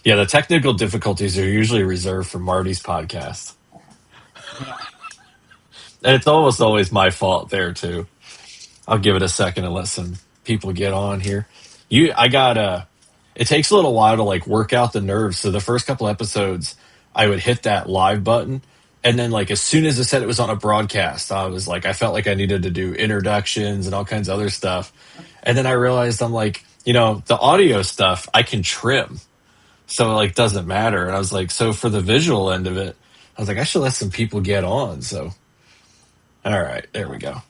Yeah, the technical difficulties are usually reserved for Marty's podcast. Yeah. And it's almost always my fault there too. I'll give it a second and let some people get on here. I got it takes a little while to like work out the nerves. So the first couple episodes, I would hit that live button. And then like as soon as it said it was on a broadcast, I felt like I needed to do introductions and all kinds of other stuff. And then I realized I'm like, the audio stuff I can trim. So it like doesn't matter. And I was like, so for the visual end of it, I was like, I should let some people get on. So all right, there we go.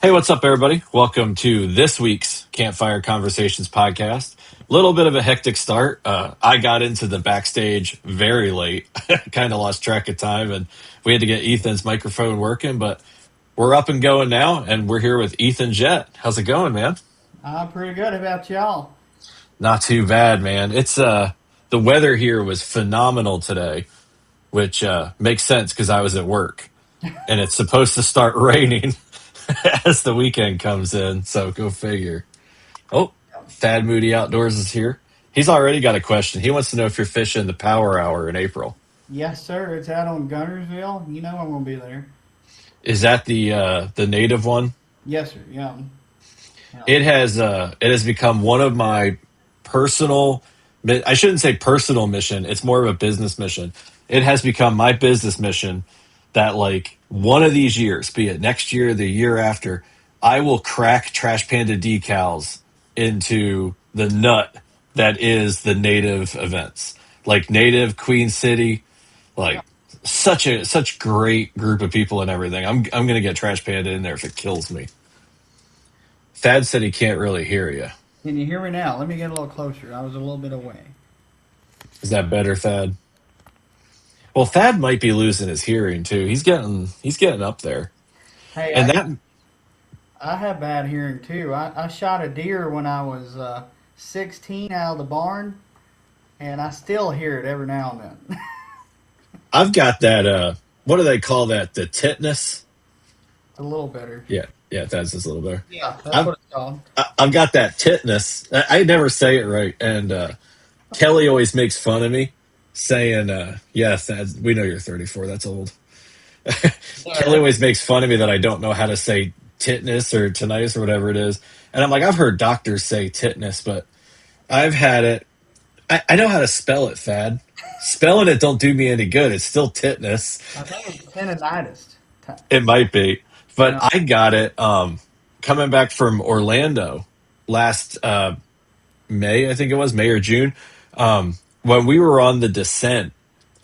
Hey, what's up, everybody? Welcome to this week's Campfire Conversations podcast. Little bit of a hectic start. I got into the backstage very late, kind of lost track of time, and we had to get Ethan's microphone working, but we're up and going now, and we're here with Ethan Jett. How's it going, man? Pretty good. How about y'all? Not too bad, man. It's the weather here was phenomenal today, which makes sense because I was at work, and it's supposed to start raining as the weekend comes in. So go figure. Oh, Thad Moody Outdoors is here. He's already got a question. He wants to know if you're fishing the Power Hour in April. Yes, sir. It's out on Gunnersville. You know I'm gonna be there. Is that the native one? Yes, sir. Yeah. Yeah. It has become one of my personal. I shouldn't say personal mission. It's more of a business mission. It has become my business mission that like one of these years, be it next year, the year after, I will crack Trash Panda decals into the nut that is the native events, like native Queen City, Yeah. like such great group of people and everything. I'm gonna get Trash Panda in there if it kills me. Thad said he can't really hear you. Can you hear me now? Let me get a little closer. I was a little bit away. Is that better, Thad? Well, Thad might be losing his hearing too. He's getting up there. Hey, And I that I have bad hearing too. I shot a deer when I was 16 out of the barn, and I still hear it every now and then. I've got that what do they call that? The tetanus? A little better. Yeah. Yeah, Thad's just a little better. Yeah, that's I've what it's called. I've got that tetanus. I never say it right. And Kelly always makes fun of me saying yeah, Thad, we know you're 34. That's old. Kelly Yeah, always makes fun of me that I don't know how to say tetanus or tinnitus or whatever it is. And I'm like, I've heard doctors say tetanus, but I've had it. I know how to spell it, Thad. Spelling it don't do me any good. It's still tetanus. I think it's tendonitis. It might be. But Yeah. I got it coming back from Orlando last May, I think it was, May or June. When we were on the descent,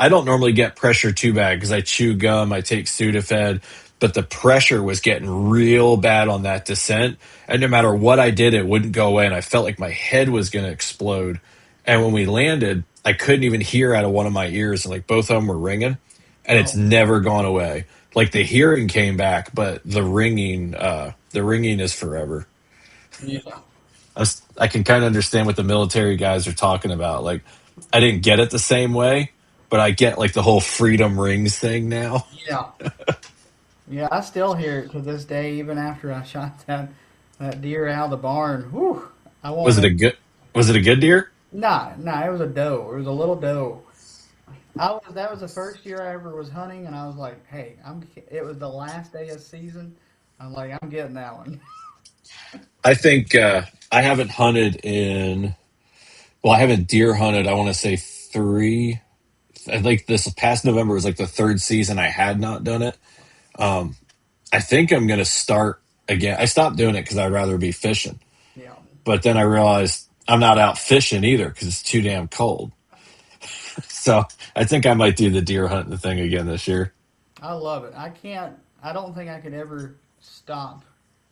I don't normally get pressure too bad because I chew gum, I take Sudafed, but the pressure was getting real bad on that descent. And no matter what I did, it wouldn't go away. And I felt like my head was going to explode. And when we landed, I couldn't even hear out of one of my ears. And like both of them were ringing. And it's Oh, never gone away. Like the hearing came back, but the ringing is forever. yeah. I can kind of understand what the military guys are talking about. Like, I didn't get it the same way, but I get like the whole freedom rings thing now. Yeah. Yeah, I still hear it to this day, even after I shot that deer out of the barn. Whew, I Was it won't. a good? Was it a good deer? Nah, it was a doe. It was a little doe. That was the first year I ever was hunting, and I was like, hey, It was the last day of season. I'm like, I'm getting that one. I think I haven't hunted in. Well, I haven't deer hunted. I want to say three. I think this past November was like the third season I had not done it. Um, I think I'm going to start again. I stopped doing it because I'd rather be fishing. Yeah, But then I realized I'm not out fishing either because it's too damn cold. So I think I might do the deer hunting thing again this year. I love it. I don't think I could ever stop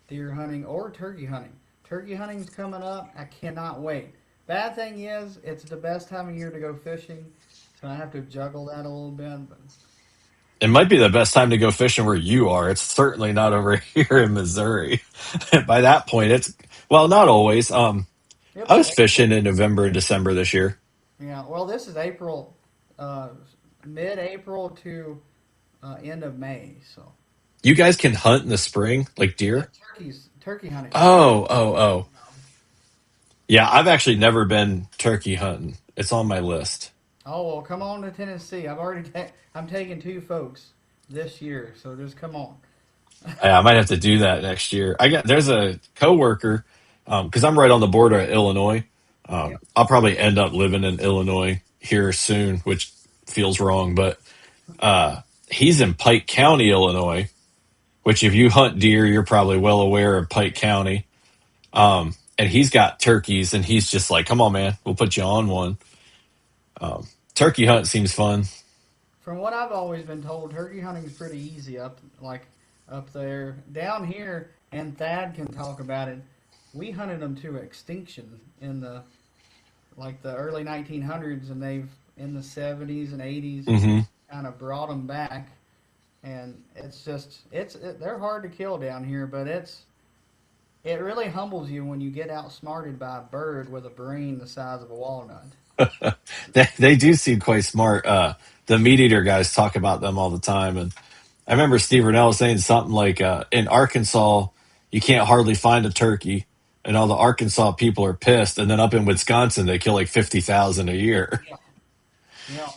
deer hunting or turkey hunting. Turkey hunting's coming up. I cannot wait. Bad thing is, it's the best time of year to go fishing, so I have to juggle that a little bit. But It might be the best time to go fishing where you are. It's certainly not over here in Missouri. By that point, it's well, not always. it'll I be was April. fishing in November and December this year. Yeah, well, this is April, uh, mid-April to end of May. So You guys can hunt in the spring, like yeah, deer. turkey hunting. Oh, oh, oh. Yeah, I've actually never been turkey hunting. It's on my list. Oh well, come on to Tennessee. I'm taking two folks this year, so just come on. Yeah, I might have to do that next year. There's a coworker because I'm right on the border of Illinois. Yeah. I'll probably end up living in Illinois here soon, which feels wrong, but he's in Pike County, Illinois. Which, if you hunt deer, you're probably well aware of Pike County. And he's got turkeys, and he's just like, "Come on, man, we'll put you on one." Turkey hunt seems fun. From what I've always been told, turkey hunting is pretty easy up there. Down here, and Thad can talk about it. We hunted them to extinction in the early 1900s, and they've in the 70s and 80s Hmm. kind of brought them back. And it's just they're hard to kill down here, but it really humbles you when you get outsmarted by a bird with a brain the size of a walnut. They do seem quite smart. The meat eater guys talk about them all the time, and I remember Steve Rennell saying something like, "In Arkansas, you can't hardly find a turkey." And all the Arkansas people are pissed, and then up in Wisconsin, they kill like 50,000 a year. Yeah, yeah,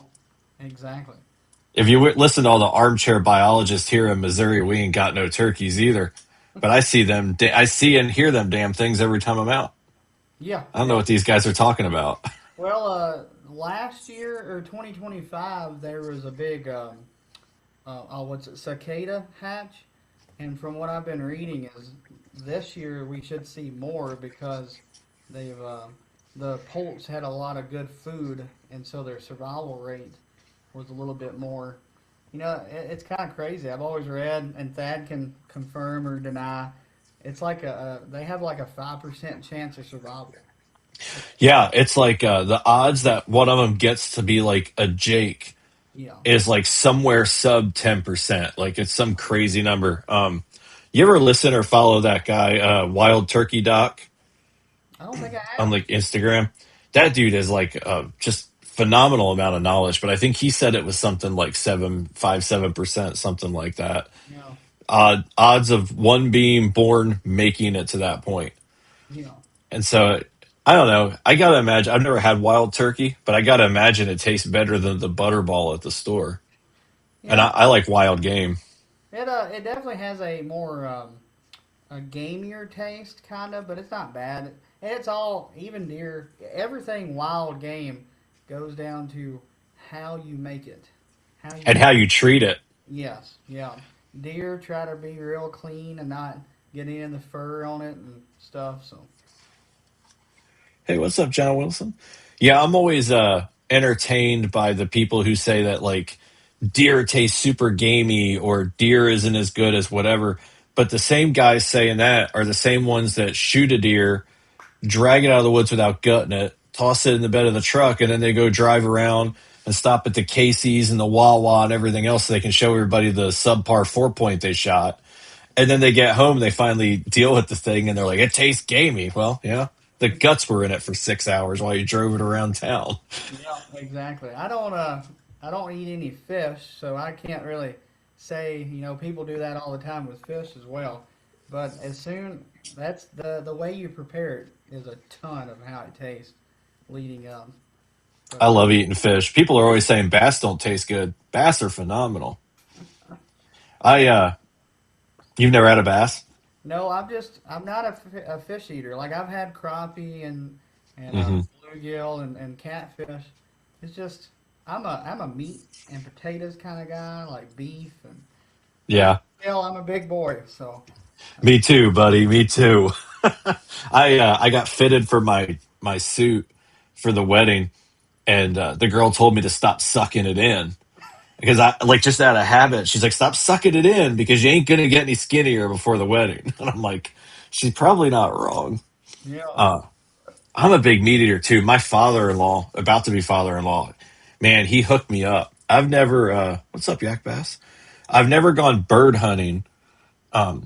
exactly. If you listen to all the armchair biologists here in Missouri, we ain't got no turkeys either. But I see them, I see and hear them damn things every time I'm out. Yeah, I don't know yeah. what these guys are talking about. Well, last year or 2025, there was a big what's it, cicada hatch, and from what I've been reading is this year we should see more because they've the poults had a lot of good food, and so their survival rate was a little bit more. It's kind of crazy. I've always read, and Thad can confirm or deny. It's like they have like a 5% chance of survival. Yeah, it's like the odds that one of them gets to be like a Jake Yeah, is like somewhere sub 10%. Like it's some crazy number. You ever listen or follow that guy, Wild Turkey Doc, I don't think I on have. like Instagram? That dude is like just phenomenal amount of knowledge, but I think he said it was something like 7%, something like that. Yeah, Odds of one being born making it to that point. yeah, And so I don't know. I gotta imagine. I've never had wild turkey, but I gotta imagine it tastes better than the butterball at the store. And yeah. I like wild game. It definitely has a more a gamier taste, kind of, but it's not bad. It's all even deer. Everything wild game goes down to how you make it. How And you how you treat it. Yes, yeah. Deer try to be real clean and not get any of the fur on it and stuff. So Hey, what's up, John Wilson? Yeah, I'm always entertained by the people who say that like deer tastes super gamey or deer isn't as good as whatever. But the same guys saying that are the same ones that shoot a deer, drag it out of the woods without gutting it, toss it in the bed of the truck, and then they go drive around and stop at the Casey's and the Wawa and everything else so they can show everybody the subpar 4 point they shot. And then they get home, they finally deal with the thing, and they're like, "It tastes gamey." Well, yeah, the guts were in it for 6 hours while you drove it around town. yeah, exactly. I don't eat any fish, so I can't really say, people do that all the time with fish as well. But as soon that's the way you prepare it is a ton of how it tastes leading up. I But love eating fish. People are always saying bass don't taste good. Bass are phenomenal. I You've never had a bass? no, I'm not a fish eater. Like I've had crappie and Hmm. bluegill and catfish. It's just I'm a meat and potatoes kind of guy, like beef and but Yeah, still I'm a big boy, so me too, buddy. Me too. I got fitted for my suit for the wedding, and the girl told me to stop sucking it in because I like just out of habit. She's like, "Stop sucking it in because you ain't gonna get any skinnier before the wedding." And I'm like, she's probably not wrong. yeah. Uh, I'm a big meat eater too. My father-in-law, about to be father-in-law, man, he hooked me up. I've never, what's up, Yak Bass? I've never gone bird hunting,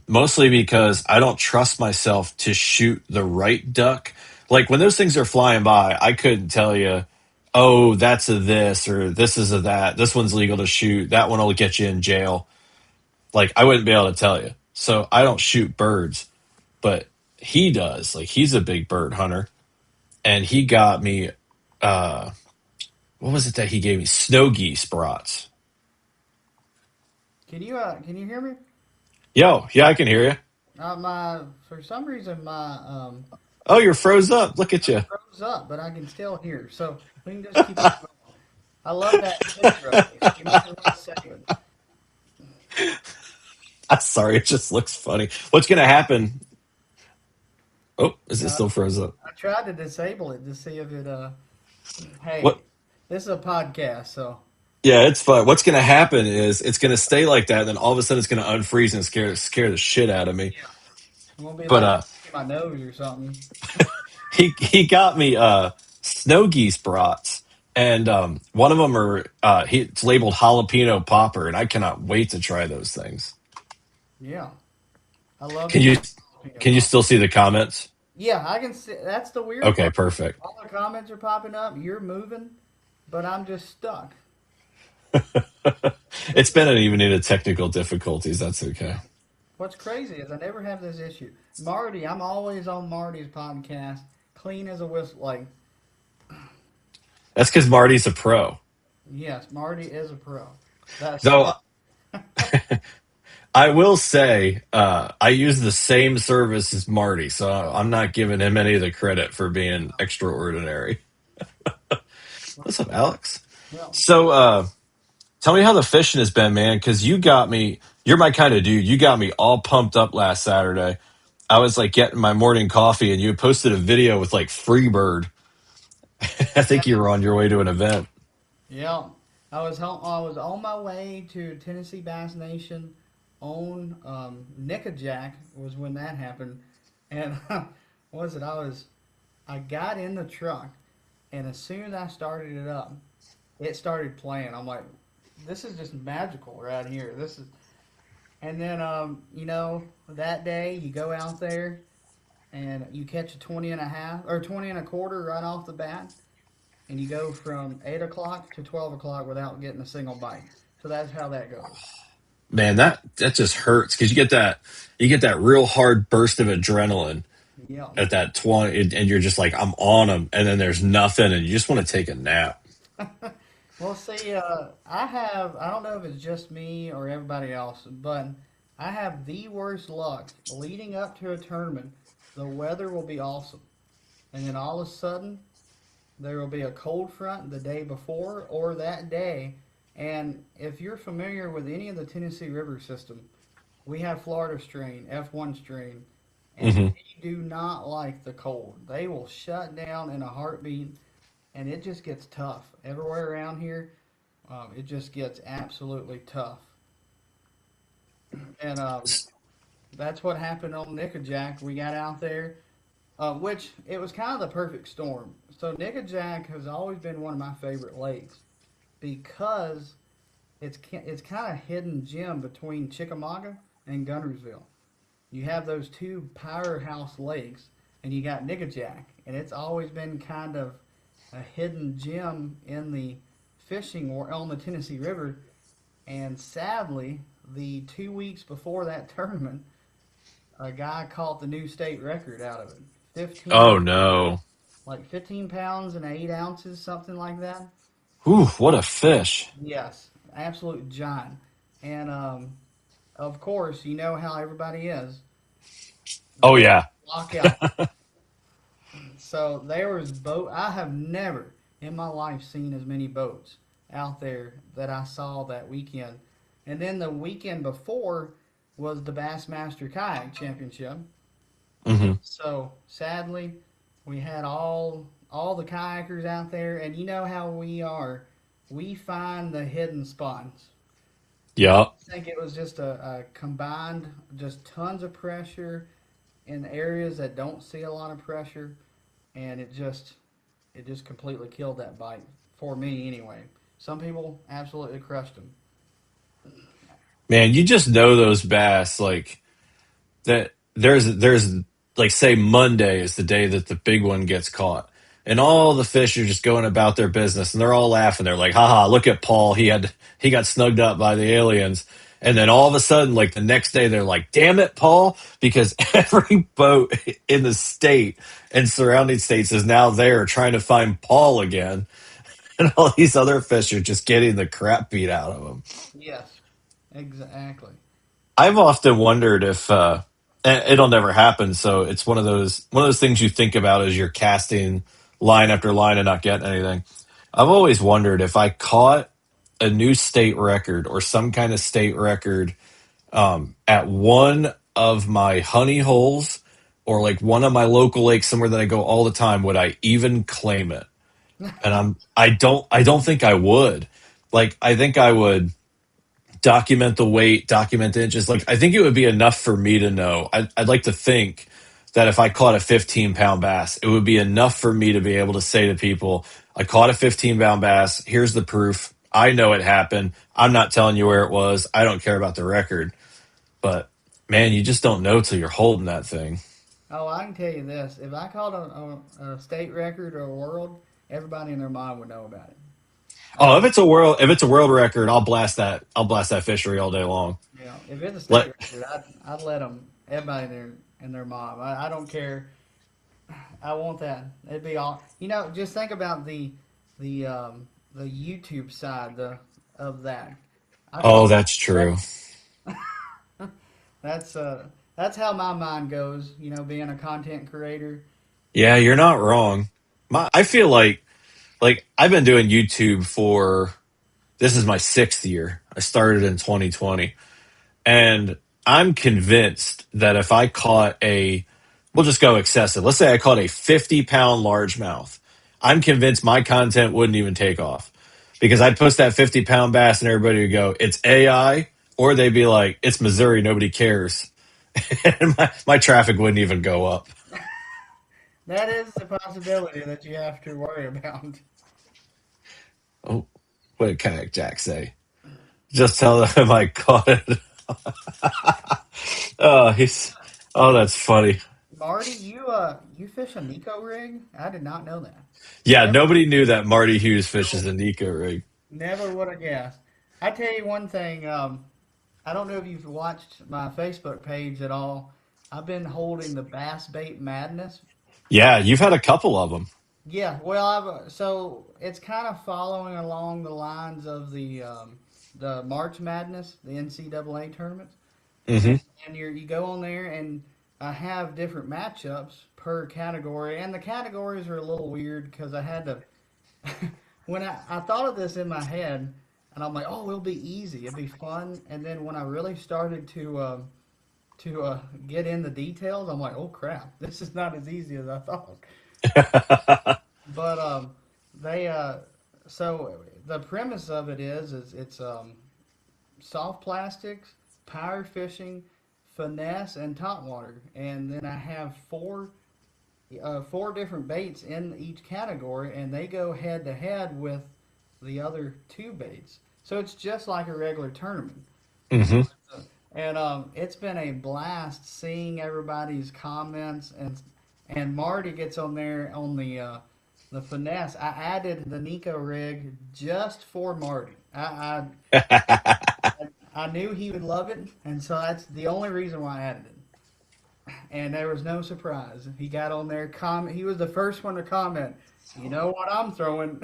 mostly because I don't trust myself to shoot the right duck. Like when those things are flying by, I couldn't tell you, oh, that's a this or this is a that. This one's legal to shoot. That one will get you in jail. Like I wouldn't be able to tell you. So I don't shoot birds, but he does. Like he's a big bird hunter. and he got me. Uh, what was it that he gave me? Snow geese brats. Can you hear me? Yo, yeah, I can hear you. My for some reason my Oh, you're froze up. Look at I'm you. froze up, but I can still hear. So we can just keep on going. I love that picture of you. You might as well save it. I'm sorry, it just looks funny. What's gonna happen? Oh, is it Uh, still froze up? I tried to disable it to see if it. What? Hey, this is a podcast, so Yeah, it's fun. What's gonna happen is it's gonna stay like that, and then all of a sudden it's gonna unfreeze and scare the shit out of me. yeah, it won't be But like my nose or something. he got me snow geese brats, and one of them are it's labeled jalapeno popper, and I cannot wait to try those things. Yeah, I love Can me you some jalapeno can you pop. still see the comments? Yeah, I can see. That's the weird Okay, part. perfect. All the comments are popping up. You're moving, but I'm just stuck. It's This is been an evening of technical difficulties. That's okay. yeah. What's crazy is I never have this issue. Marty, I'm always on Marty's podcast, clean as a whistle. Like, That's because Marty's a pro. yes, Marty is a pro. That's Though I will say, I use the same service as Marty, so I'm not giving him any of the credit for being extraordinary. What's up, Alex? yeah. So, tell me how the fishing has been, man, because you got me, you're my kind of dude. You got me all pumped up last Saturday. I was like getting my morning coffee, and you posted a video with like Freebird. I think you were on your way to an event. Yeah, I was home, I was on my way to Tennessee Bass Nation on Nickajack was when that happened, and what was it? I got in the truck, and as soon as I started it up, it started playing. I'm like, this is just magical right here. This is, and then that day you go out there and you catch a 20 and a half or 20 and a quarter right off the bat and you go from 8 o'clock to 12 o'clock without getting a single bite. So that's how that goes. Man, that just hurts because you get that real hard burst of adrenaline Yeah. at that 20, and you're just like, I'm on them, and then there's nothing, and you just want to take a nap. Well, see, I don't know if it's just me or everybody else, but I have the worst luck leading up to a tournament. The weather will be awesome. And then all of a sudden, there will be a cold front the day before or that day. And if you're familiar with any of the Tennessee River system, we have Florida strain, F1 strain, and Hmm. they do not like the cold. They will shut down in a heartbeat, and it just gets tough. Everywhere around here, it just gets absolutely tough. And that's what happened on Nickajack. We got out there, which it was kind of the perfect storm. So Nickajack has always been one of my favorite lakes because it's kind of hidden gem between Chickamauga and Guntersville. You have those two powerhouse lakes, and you got Nickajack, and it's always been kind of a hidden gem in the fishing or on the Tennessee River. And sadly, the 2 weeks before that tournament, a guy caught the new state record out of it. 15, Oh no! 15 pounds and 8 ounces, something like that. Ooh, what a fish! Yes, absolute giant. And of course, you know how everybody is. Oh They yeah, block out. So there was boat. I have never in my life seen as many boats out there that I saw that weekend. And then the weekend before was the Bassmaster Kayak Championship. hmm So sadly, we had all the kayakers out there, and you know how we are. We find the hidden spots. yeah. I think it was just a combined, just tons of pressure in areas that don't see a lot of pressure, and it just completely killed that bite for me anyway. Some people absolutely crushed them. Man, you just know those bass like that. There's like say Monday is the day that the big one gets caught, and all the fish are just going about their business, and they're all laughing. They're like, "Haha, look at Paul. He got snugged up by the aliens." And then all of a sudden, like the next day, they're like, damn it, Paul, because every boat in the state and surrounding states is now there trying to find Paul again. And all these other fish are just getting the crap beat out of them. Yes, exactly. I've often wondered if and it'll never happen. So it's one of those things you think about as you're casting line after line and not getting anything. I've always wondered if I caught a new state record or some kind of state record at one of my honey holes or like one of my local lakes somewhere that I go all the time, would I even claim it? And I don't think I would. Like I think I would document the weight, document the inches. Like I think it would be enough for me to know. I'd like to think that if I caught a 15-pound bass, it would be enough for me to be able to say to people, I caught a 15-pound bass. Here's the proof. I know it happened. I'm not telling you where it was. I don't care about the record. But man, you just don't know till you're holding that thing. Oh, I can tell you this: if I caught a state record or a world, everybody in their mind would know about it. I Oh, if mean, it's a world record, I'll blast that. I'll blast that fishery all day long. you know, if it's a state Let record, I'd let them everybody in their mind. I don't care. I want that. It'd be all. You know, just think about the YouTube side of that. I Oh, caught that's that. true. That's how my mind goes. You know, being a content creator. Yeah, you're not wrong. I feel like I've been doing YouTube for this is my sixth year. I started in 2020, and I'm convinced that if I caught we'll just go excessive. Let's say I caught a 50-pound largemouth. I'm convinced my content wouldn't even take off because I'd post that 50-pound bass and everybody would go, it's AI, or they'd be like, it's Missouri, nobody cares. And my traffic wouldn't even go up. That is the possibility that you have to worry about. Oh, what did Kayak Jack say? Just tell them I caught it. Oh, that's funny. Marty, you fish a Nico rig? I did not know that. Yeah, Never nobody knew that Marty Hughes fishes a Nico rig. never would have guessed. I tell you one thing. I don't know if you've watched my Facebook page at all. I've been holding the Bass Bait Madness. Yeah, you've had a couple of them. Yeah, well, so it's kind of following along the lines of the March Madness, the NCAA tournaments, and, Hmm. and you go on there and I have different matchups per category, and the categories are a little weird because I had to when I thought of this in my head, and I'm like, oh, it'll be easy, it'll be fun, and then when I really started to get in the details, I'm like, oh crap, this is not as easy as I thought. But they so the premise of it is it's soft plastics, power fishing, finesse, and top water, and then I have four different baits in each category, and they go head to head with the other two baits. So it's just like a regular tournament. Hmm. And it's been a blast seeing everybody's comments, and Marty gets on there on the finesse. I added the Nico rig just for Marty. I knew he would love it, and so that's the only reason why I added it. And there was no surprise. He got on there, comment. He was the first one to comment. You know what I'm throwing?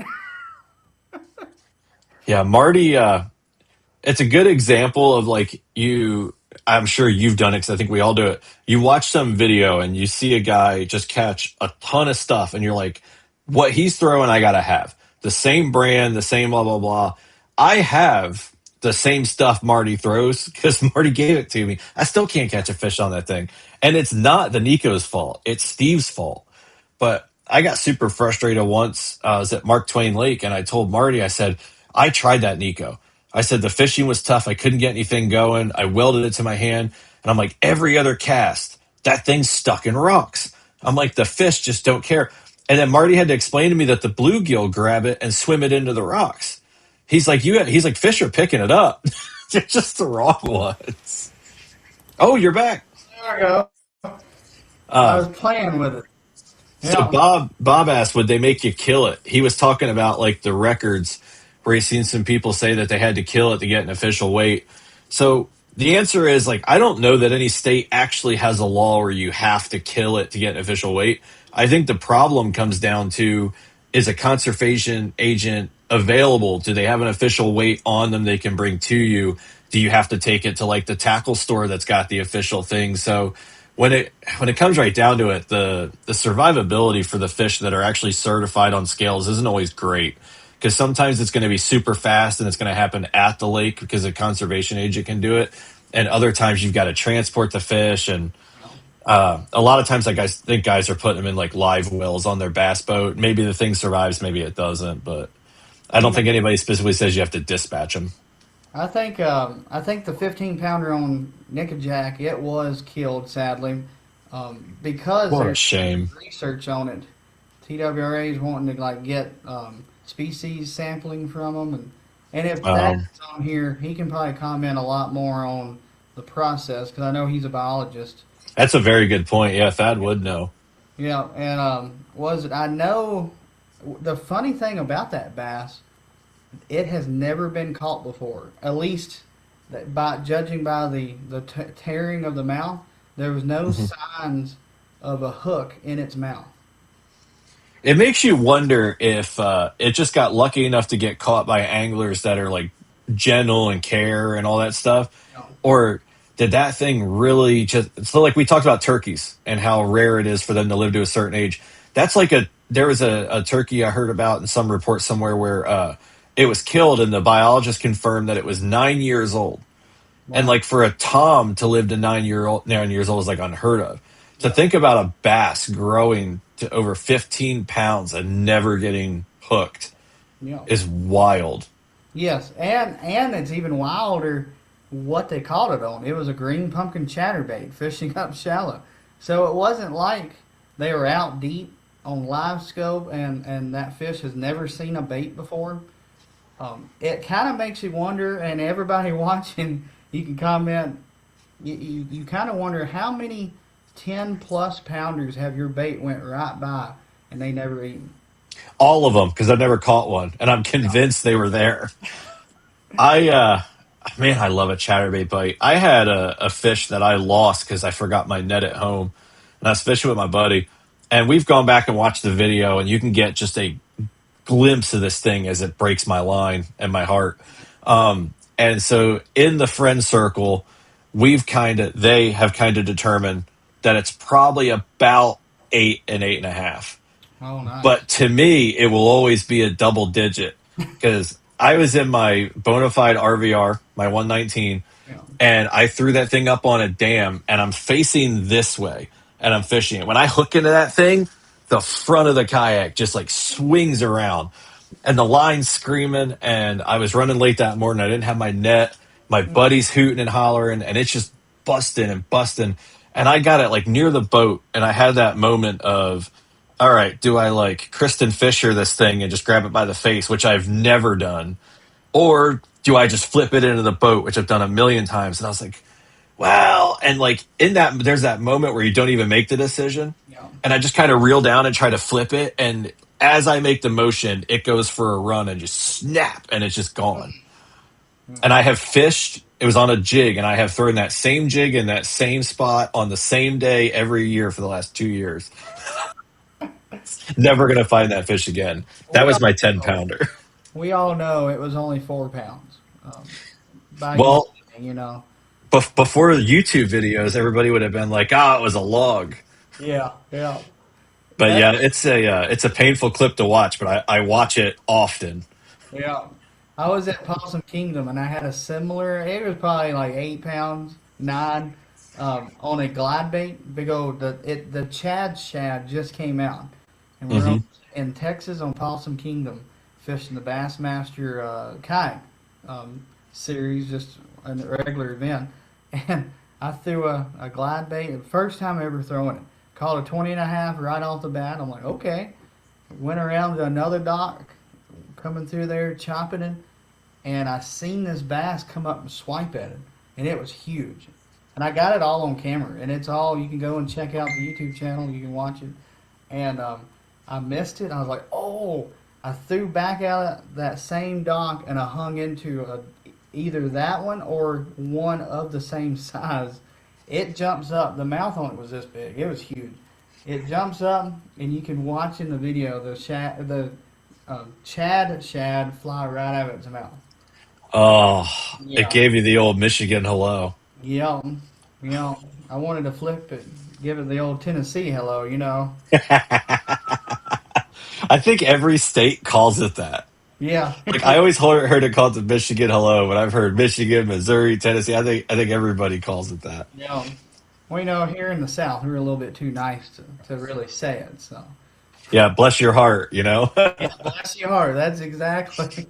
Yeah, Marty. It's a good example of like I'm sure you've done it because I think we all do it. You watch some video and you see a guy just catch a ton of stuff, and you're like, what he's throwing, I gotta have the same brand, the same blah blah blah. I have the same stuff Marty throws because Marty gave it to me. I still can't catch a fish on that thing, and it's not the Nico's fault. It's Steve's fault. But I got super frustrated once. I was at Mark Twain Lake, and I told Marty, I said, I tried that Nico. I said the fishing was tough. I couldn't get anything going. I welded it to my hand, and I'm like, every other cast, that thing's stuck in rocks. I'm like, the fish just don't care. And then Marty had to explain to me that the bluegill grab it and swim it into the rocks. He's like, fish are picking it up. They're just the wrong ones. Oh, you're back. There we go. I Uh, was playing with it. So Yeah. Bob asked, would they make you kill it? He was talking about like the records where he's seen some people say that they had to kill it to get an official weight. So the answer is like I don't know that any state actually has a law where you have to kill it to get an official weight. I think the problem comes down to is a conservation agent available? Do they have an official weight on them they can bring to you? Do you have to take it to like the tackle store that's got the official thing? So when it comes right down to it, the survivability for the fish that are actually certified on scales isn't always great because sometimes it's going to be super fast and it's going to happen at the lake because a conservation agent can do it, and other times you've got to transport the fish, and a lot of times I think guys are putting them in like live wells on their bass boat. Maybe the thing survives, maybe it doesn't, but I don't Yeah, think anybody specifically says you have to dispatch them. I think the 15 pounder on Nickajack, it was killed sadly, because What a there's shame. research on it. TWRA is wanting to like get species sampling from them, and if that's Um, on here, he can probably comment a lot more on the process because I know he's a biologist. that's a very good point. Yeah, Thad would know. Yeah, and was it? I know the funny thing about that bass, it has never been caught before. At least by judging by the tearing of the mouth, there was no signs of a hook in its mouth. It makes you wonder if it just got lucky enough to get caught by anglers that are like gentle and care and all that stuff, No. or did that thing really just so like we talked about turkeys and how rare it is for them to live to a certain age. That's like there was a turkey I heard about in some report somewhere where it was killed and the biologist confirmed that it was 9 years old. And Wow. like for a tom to live to 9 years old is like unheard of. To Yeah. think about a bass growing to over 15 pounds and never getting hooked Yeah. is wild. Yes, and it's even wilder what they caught it on. It was a green pumpkin chatterbait fishing up shallow. So it wasn't like they were out deep on live scope and that fish has never seen a bait before. It kind of makes you wonder, and everybody watching, you can comment. You kind of wonder how many 10 plus pounders have your bait went right by and they never eaten. All of them, because I've never caught one, and I'm convinced they were there. I man, I love a chatterbait bite. I had a fish that I lost because I forgot my net at home, and I was fishing with my buddy, and we've gone back and watched the video, and you can get just a glimpse of this thing as it breaks my line and my heart. And so in the friend circle, they have kind of determined that it's probably about 8 and 8.5. Oh, nice. But to me, it will always be a double digit because I was in my bona fide RVR, my 119, Yeah. and I threw that thing up on a dam and I'm facing this way and I'm fishing it. When I hook into that thing, the front of the kayak just like swings around and the line's screaming. And I was running late that morning. I didn't have my net. My buddy's hooting and hollering and it's just busting and busting. And I got it like near the boat and I had that moment of, all right, do I like Kristen Fisher this thing and just grab it by the face, which I've never done? Or do I just flip it into the boat, which I've done a million times? And I was like, well, and like in that, there's that moment where you don't even make the decision. Yeah. And I just kind of reel down and try to flip it. And as I make the motion, it goes for a run and just snap and it's just gone. And I have fished, it was on a jig, and I have thrown that same jig in that same spot on the same day every year for the last 2 years. Never going to find that fish again. That We was all my 10 know, pounder. we all know it was only 4 pounds. By you, Well, you know. before the YouTube videos, everybody would have been like, "Ah, it was a log." Yeah, yeah. But That yeah, it's a painful clip to watch, but I watch it often. yeah. I was at Possum Kingdom and I had a similar. It was probably like 8 pounds, nine, on a glide bait. Big old the Chad shad just came out, and we're Hmm. in Texas on Possum Kingdom fishing the Bassmaster kayak series, just a regular event, and I threw a glide bait. The first time ever throwing it, caught a 20 and a half right off the bat. I'm like, okay. Went around to another dock, coming through there, chopping it, and I seen this bass come up and swipe at it, and it was huge. And I got it all on camera, and it's all you can go and check out the YouTube channel. You can watch it, and I missed it. I was like, oh! I threw back out that same dock, and I hung into either that one or one of the same size. It jumps up. The mouth on it was this big. It was huge. It jumps up, and you can watch in the video the Chad shad fly right out of its mouth. Oh, it Yeah, gave you the old Michigan hello. yeah, yeah. I wanted to flip it, give it the old Tennessee hello. I think every state calls it that. Yeah, Like I always heard it called the Michigan hello, but I've heard Michigan, Missouri, Tennessee. I think everybody calls it that. yeah. Well, here in the South, we're a little bit too nice to really say it. So, Yeah, bless your heart, you know? yeah, bless your heart. That's exactly.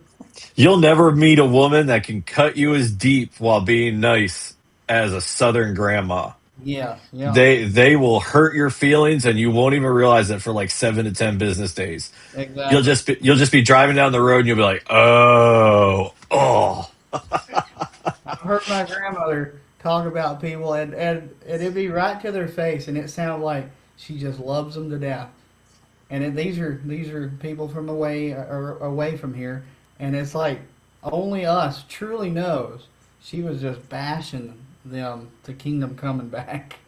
You'll never meet a woman that can cut you as deep while being nice as a southern grandma. Yeah, yeah, They will hurt your feelings and you won't even realize it for like 7 to 10 business days. exactly. You'll just be driving down the road and you'll be like, "Oh, oh." I've heard my grandmother talk about people, and it'd be right to their face, and it sounded like she just loves them to death. And these are people from away from here, and it's like only us truly knows she was just bashing them to kingdom coming back.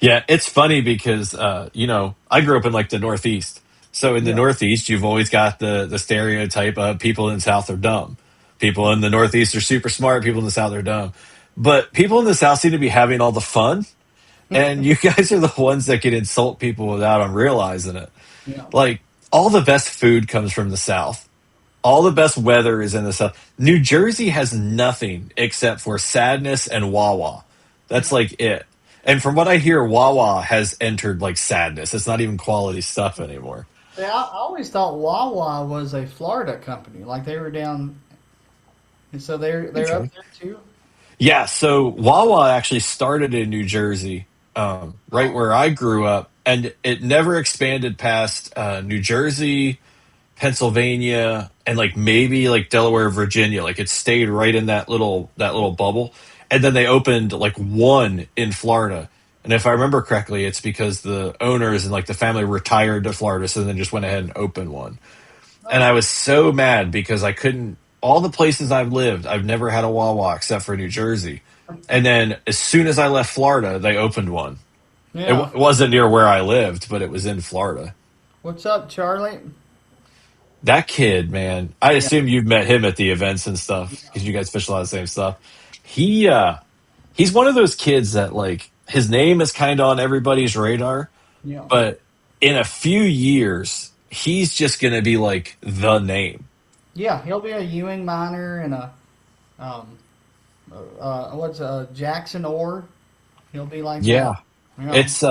Yeah, it's funny because I grew up in like the Northeast. So in the Yeah, Northeast, you've always got the stereotype of people in the South are dumb. People in the Northeast are super smart. People in the South are dumb. But people in the South seem to be having all the fun, and you guys are the ones that can insult people without them realizing it. yeah, Like all the best food comes from the South. All the best weather is in the South. New Jersey has nothing except for sadness and Wawa. That's yeah. like it. And from what I hear, Wawa has entered like sadness. It's not even quality stuff anymore. See, I always thought Wawa was a Florida company, like they were down, and so they're up Okay. there too. Yeah, so Wawa actually started in New Jersey, right Oh, where I grew up, and it never expanded past New Jersey, Pennsylvania, and like maybe like Delaware, Virginia. Like it stayed right in that little bubble. And then they opened like one in Florida. And if I remember correctly, it's because the owners and like the family retired to Florida, so then just went ahead and opened one. And I oh, was so mad because I couldn't all the places I've lived, I've never had a Wawa except for New Jersey. And then as soon as I left Florida, they opened one. yeah. It wasn't near where I lived, but it was in Florida. What's up, Charlie? That kid, man. I Yeah, assume you've met him at the events and stuff because you guys fish a lot of the same stuff. He's one of those kids that like his name is kind of on everybody's radar, yeah. but in a few years, he's just gonna be like the name. Yeah, he'll be a Ewing miner and a um what's a Jackson ore. He'll be like that. Yeah, Yeah. it's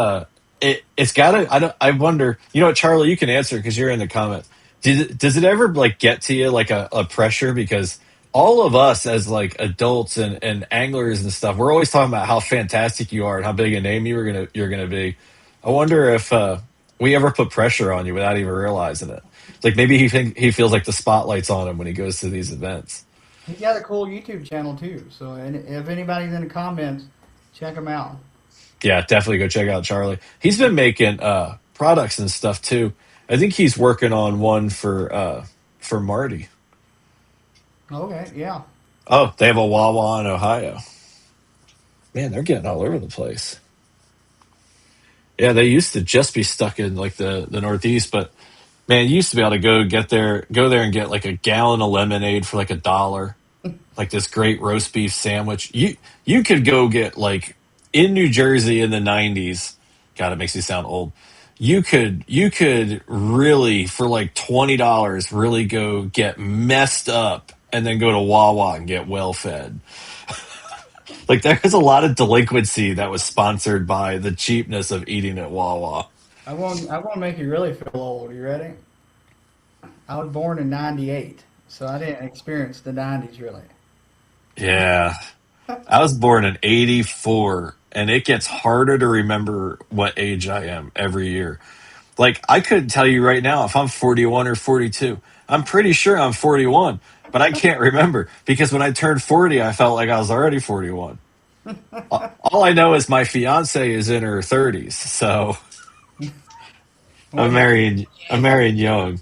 it's gotta. I wonder. You know what, Charlie? You can answer because you're in the comments. Does it ever like get to you like a pressure because all of us as like adults and anglers and stuff, we're always talking about how fantastic you are and how big a name you're gonna be. I wonder if we ever put pressure on you without even realizing it. Like maybe he feels like the spotlight's on him when he goes to these events. He's got a cool YouTube channel too. So and if anybody's in the comments, check him out. Yeah, definitely go check out Charlie. He's been making products and stuff too. I think he's working on one for Marty. Okay, yeah. Oh, they have a Wawa in Ohio. Man, they're getting all over the place. Yeah, they used to just be stuck in like the Northeast, but man, you used to be able to go there and get like a gallon of lemonade for like $1. Like this great roast beef sandwich. You could go get like in New Jersey in the '90s. God, it makes me sound old. You could really for like $20 really go get messed up and then go to Wawa and get well fed. Like there's a lot of delinquency that was sponsored by the cheapness of eating at Wawa. I won't make you really feel old. You ready? I was born in '98, so I didn't experience the '90s really. Yeah, I was born in '84, and it gets harder to remember what age I am every year. Like, I couldn't tell you right now if I'm 41 or 42. I'm pretty sure I'm 41, but I can't remember because when I turned 40, I felt like I was already 41. All I know is my fiance is in her 30s, so Well, yeah, I'm marrying young.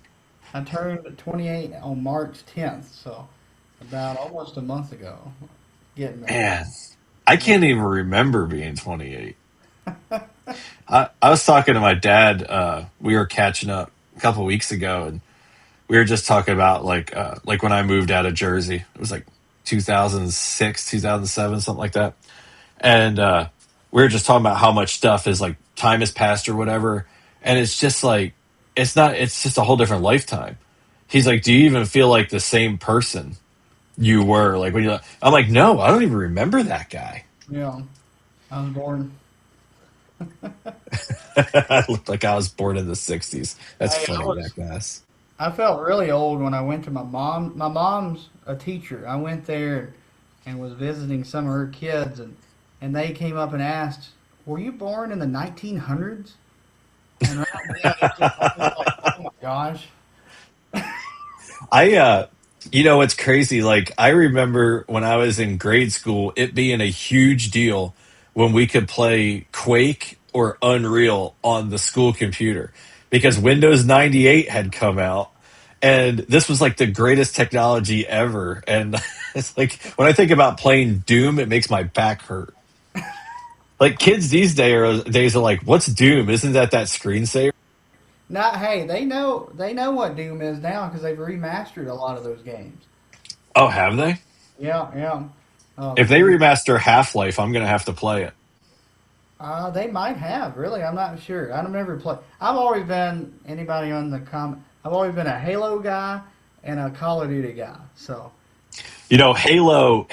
I turned 28 on March 10th, so about almost a month ago. Getting there. Man, I Yeah. can't even remember being 28. I was talking to my dad. We were catching up a couple weeks ago, and we were just talking about like when I moved out of Jersey. It was like 2006, 2007, something like that. And we were just talking about how much stuff is like time has passed or whatever. And it's just like it's not. It's just a whole different lifetime. He's like, "Do you even feel like the same person you were like when you?" I'm like, "No, I don't even remember that guy." Yeah. I was born. I looked like I was born in the '60s. That's Hey, funny, that gas. I felt really old when I went to my mom. My mom's a teacher. I went there and was visiting some of her kids, and they came up and asked, "Were you born in the 1900s?" And right then, I was like, "Oh my gosh!" I you know it's crazy. Like I remember when I was in grade school, it being a huge deal when we could play Quake or Unreal on the school computer because Windows 98 had come out and this was like the greatest technology ever. And it's like when I think about playing Doom, it makes my back hurt. Like kids these days are like, "What's Doom? Isn't that screensaver?" Not hey, they know what Doom is now because they've remastered a lot of those games. Oh, have they? Yeah, yeah. If they They remaster Half-Life, I'm gonna have to play it. they might have really. I'm not sure. I've never played. I've always been anybody on the comment. I've always been a Halo guy and a Call of Duty guy. So You know, Halo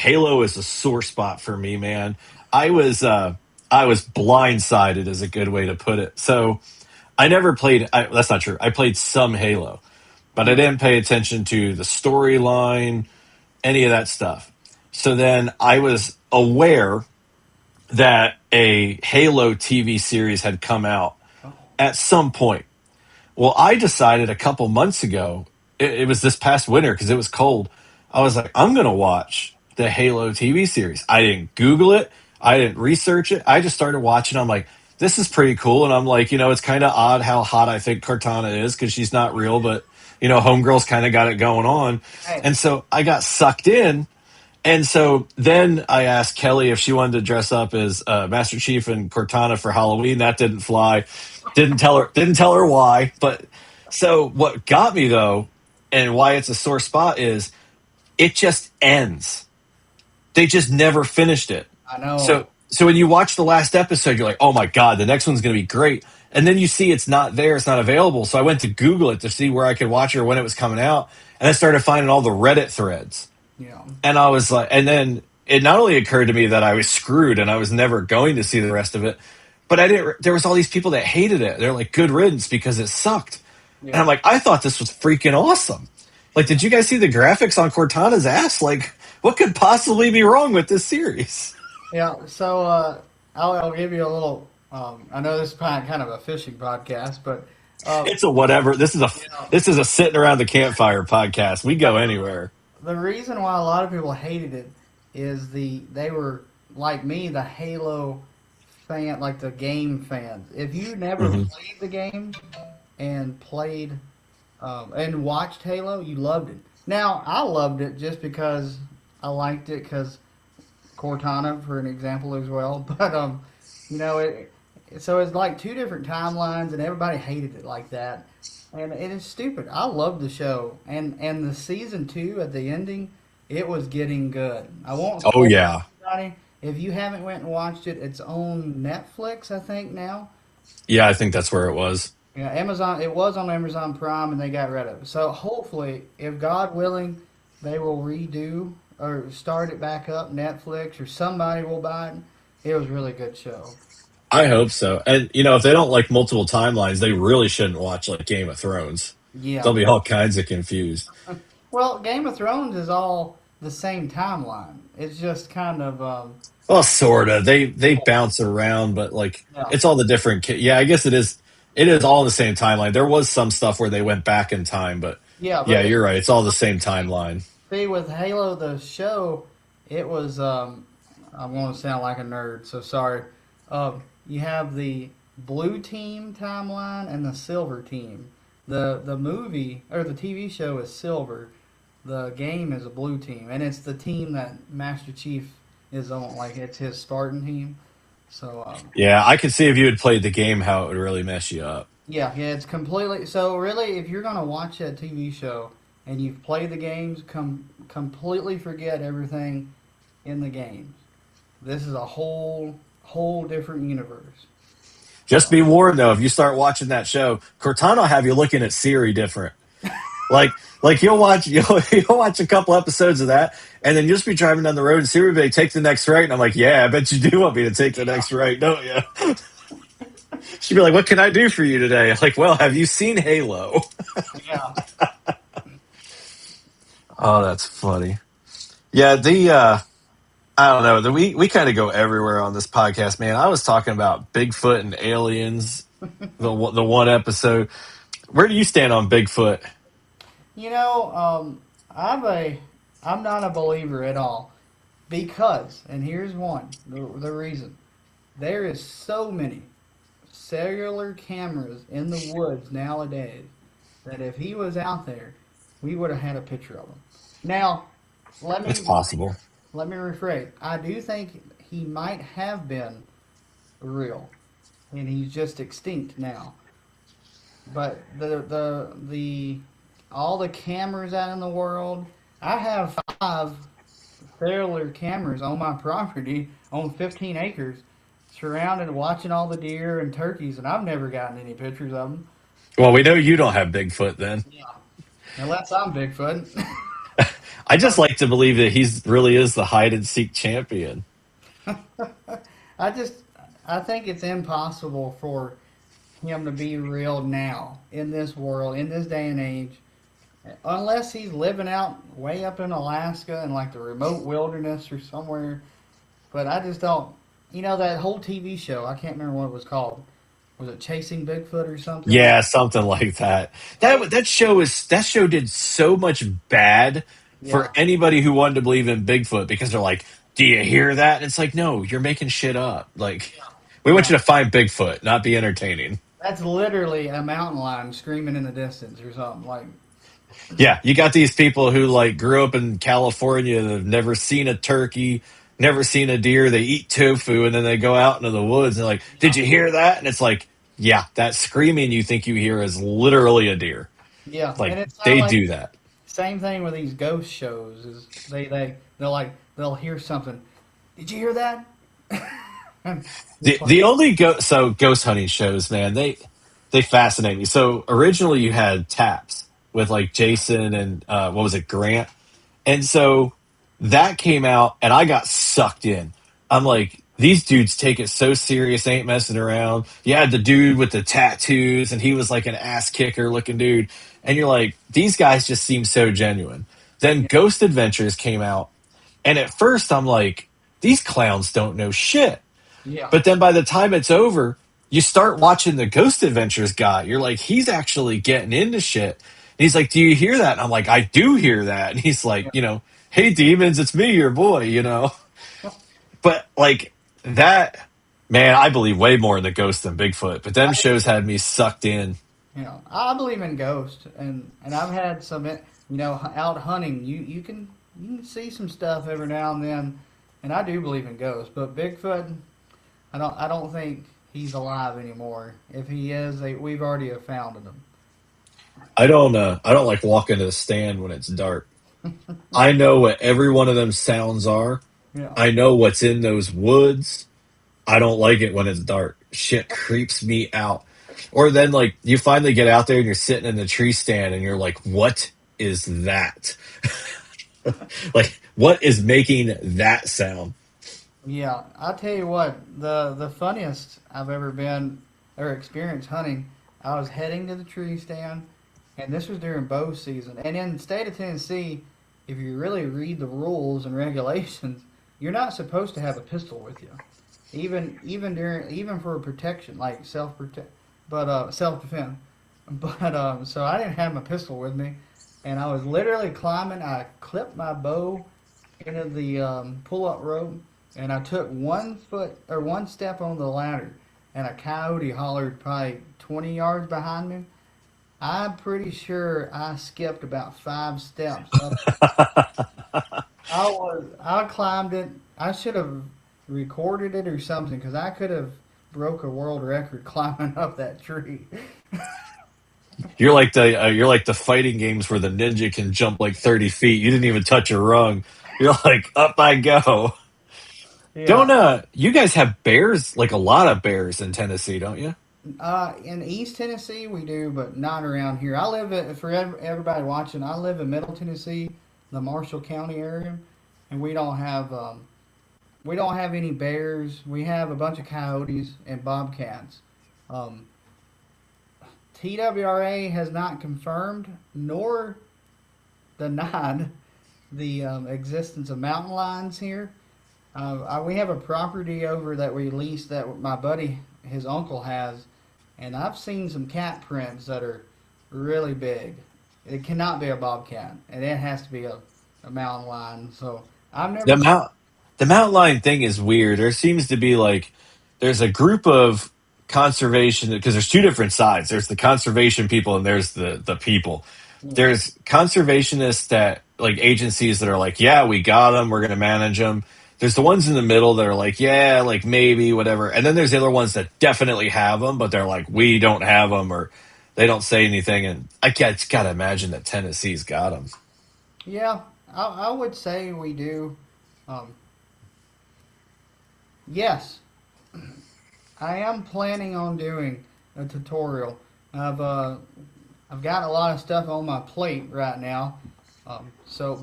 is a sore spot for me, man. I was uh I was blindsided is a good way to put it. So I never played that's not true. I played some Halo, but I yeah. didn't pay attention to the storyline, any of that stuff. So then I was aware that a Halo TV series had come out Oh, at some point. Well, I decided a couple months ago, it was this past winter because it was cold. I was like, I'm going to watch the Halo TV series. I didn't Google it, I didn't research it. I just started watching. I'm like, this is pretty cool. And I'm like, it's kind of odd how hot I think Cortana is because she's not real, but, Homegirl's kind of got it going on. hey, And so I got sucked in. And so then I asked Kelly if she wanted to dress up as Master Chief and Cortana for Halloween. That didn't fly. Didn't tell her why. But so what got me though, and why it's a sore spot is it just ends. They just never finished it. I know. So when you watch the last episode, you're like, oh my god, the next one's gonna be great. And then you see it's not there, it's not available. So I went to Google it to see where I could watch it or when it was coming out, and I started finding all the Reddit threads. Yeah. And I was like, and then it not only occurred to me that I was screwed and I was never going to see the rest of it, but I didn't. There was all these people that hated it. They're like, good riddance because it sucked. And I'm Yeah. like, I thought this was freaking awesome. Like, did you guys see the graphics on Cortana's ass? Like, what could possibly be wrong with this series? Yeah. So I'll give you a little. I know this is kind of a fishing podcast, but It's a whatever. you know, This is a sitting around the campfire podcast. We go anywhere. the reason why a lot of people hated it is they were like me, the Halo fan, like the game fans. If you never Hmm. played the games and played and watched Halo, you loved it. Now I loved it just because I liked it because Cortana, for an example, as well. But you know it. So it's like two different timelines, and everybody hated it like that, and it is stupid. I love the show, and the season two at the ending, it was getting good. I won't Oh spoil it yeah, for anybody. If you haven't went and watched it, it's on Netflix, I think now. yeah. I think that's where it was. Yeah, Amazon. It was on Amazon Prime, and they got rid of it. So hopefully, if God willing, they will redo or start it back up. Netflix or somebody will buy it. It was a really good show. I hope so. And if they don't like multiple timelines, they really shouldn't watch like Game of Thrones. They'll Yeah. be all kinds of confused. Well, Game of Thrones is all the same timeline. It's just kind of Well, sort of. They bounce around, but like yeah, it's all the different. Yeah, I guess it is. It is all the same timeline. There was some stuff where they went back in time, but yeah. yeah, But you're right. It's all the same timeline. see, with Halo the show, it was I'm going to sound like a nerd, so sorry. You have the blue team timeline and the silver team. The movie or the TV show is silver, The game is a blue team, and it's the team that Master Chief is on. Like it's his Spartan team. So Yeah, I could see if you had played the game how it would really mess you up. yeah, it's completely. So really, if you're gonna watch that TV show and you've played the games, completely forget everything in the games. This is a whole different universe. Just So be warned though, if you start watching that show, Cortana will have you looking at Siri different. Like you'll watch a couple episodes of that, and then you'll just be driving down the road and Siri will be like, take the next right, and I'm like, yeah, I bet you do want me to take the next right, don't you? She'd be like, what can I do for you today? I'm like, well, have you seen Halo? yeah, Oh, that's funny. Yeah, the I don't know. We kind of go everywhere on this podcast, man. I was talking about Bigfoot and aliens. The one episode. Where do you stand on Bigfoot? you know, I'm not a believer at all because, and here's one the reason there is so many cellular cameras in the woods nowadays that if he was out there, we would have had a picture of him. Now, let It's me possible. let me rephrase. I do think he might have been real, and he's just extinct now. But the all the cameras out in the world, I have 5 cellular cameras on my property on 15 acres, surrounded, watching all the deer and turkeys, and I've never gotten any pictures of them. Well, we know you don't have Bigfoot then. Yeah. Unless I'm Bigfoot. I just like to believe that he's really is the hide and seek champion. I just I think it's impossible for him to be real now in this world, in this day and age, unless he's living out way up in Alaska in like the remote wilderness or somewhere. But I just don't. You know that whole TV show? I can't remember what it was called. Was it Chasing Bigfoot or something like? Yeah, something like that. They, That show did so much bad for yeah, anybody who wanted to believe in Bigfoot because they're like, "Do you hear that?" And it's like, "No, you're making shit up." Like, we want yeah. you to find Bigfoot, not be entertaining. That's literally a mountain lion screaming in the distance or something like. Yeah, you got these people who like grew up in California and have never seen a turkey, never seen a deer. They eat tofu and then they go out into the woods and like, did Yeah, you hear that? And it's like, yeah, that screaming you think you hear is literally a deer. yeah, Like and it's not they like do that. same thing with these ghost shows. Is they'll like they'll hear something. Did you hear that? The Just like the only ghost hunting shows, man, they fascinate me. So originally you had Taps with like Jason and what was it, Grant? And so that came out, and I got sucked in. I'm like, these dudes take it so serious, ain't messing around. You had the dude with the tattoos, and he was like an ass kicker looking dude. And you're like, these guys just seem so genuine. Then yeah, Ghost Adventures came out, and at first I'm like, these clowns don't know shit. yeah, But then by the time it's over, you start watching the Ghost Adventures guy. You're like, he's actually getting into shit. And he's like, do you hear that? And I'm like, I do hear that. And he's like, yeah. hey, demons, it's me, your boy. But like that, man, I believe way more in the ghost than Bigfoot. But them I do shows too. had me sucked in. I believe in ghosts, and I've had some out hunting. You can see some stuff every now and then, and I do believe in ghosts. But Bigfoot, I don't think he's alive anymore. If he is, we've already found him. I don't like walking to the stand when it's dark. I know what every one of them sounds are. Yeah, I know what's in those woods. I don't like it when it's dark. Shit creeps me out. Or then like you finally get out there and you're sitting in the tree stand and you're like, what is that? Like what is making that sound? yeah. I'll tell you what, the funniest I've ever been or experienced hunting. I was heading to the tree stand, and this was during bow season. And in the state of Tennessee, if you really read the rules and regulations, you're not supposed to have a pistol with you, even for protection, like self defense. But so I didn't have my pistol with me, and I was literally climbing. I clipped my bow into the pull up rope, and I took 1 foot or 1 step on the ladder, and a coyote hollered probably 20 yards behind me. I'm pretty sure I skipped about 5 steps up. I climbed it. I should have recorded it or something because I could have broke a world record climbing up that tree. You're like the fighting games where the ninja can jump like 30 feet. You didn't even touch a rung. You're like, up I go. Yeah. Don't you guys have bears, like a lot of bears in Tennessee, don't you? In East Tennessee, we do, but not around here. For everybody watching, I live in Middle Tennessee, the Marshall County area, and we don't have any bears. We have a bunch of coyotes and bobcats. Um, TWRA has not confirmed nor denied the existence of mountain lions here. We have a property over that we leased that my buddy, his uncle has, and I've seen some cat prints that are really big. It cannot be a bobcat, and it has to be a mountain lion. So I've The never. mount the mountain lion thing is weird. There seems to be like there's a group of conservation because there's two different sides. There's the conservation people and there's the people. Yeah, There's conservationists that like agencies that are like, yeah, we got them, we're going to manage them. There's the ones in the middle that are like, yeah, like maybe whatever. And then there's the other ones that definitely have them, but they're like, we don't have them or they don't say anything. And I can't got to imagine that Tennessee's got them. yeah, I would say we do. Um, yes, I am planning on doing a tutorial. I've uh, I've got a lot of stuff on my plate right now.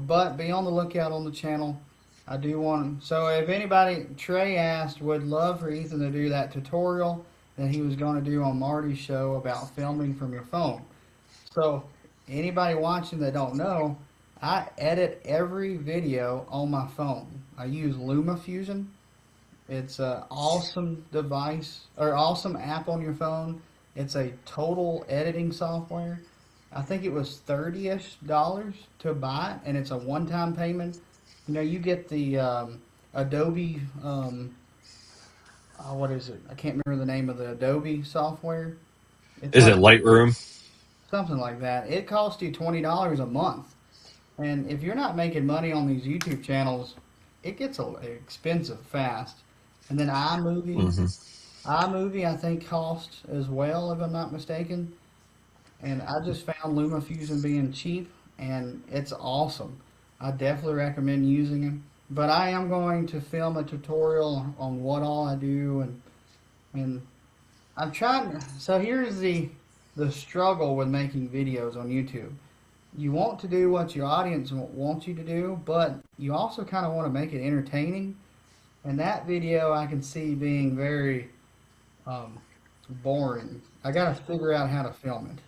But be on the lookout on the channel. I do want. So if anybody, Trey asked, would love for Ethan to do that tutorial that he was going to do on Marty's show about filming from your phone. So anybody watching that don't know, I edit every video on my phone. I use LumaFusion. It's an awesome device or awesome app on your phone. It's a total editing software. I think it was $30-ish to buy it, and it's a one-time payment. You know, you get the Adobe. What is it? I can't remember the name of the Adobe software. It's Is it like Lightroom? something like that. It costs you $20 a month, and if you're not making money on these YouTube channels, it gets expensive fast. And then Hmm. iMovie I think costs as well, if I'm not mistaken. And I just found LumaFusion being cheap, and it's awesome. I definitely recommend using it. But I am going to film a tutorial on what all I do, and I'm trying. So here's the struggle with making videos on YouTube. You want to do what your audience wants you to do, but you also kind of want to make it entertaining. And that video I can see being very um, boring. I got to figure out how to film it.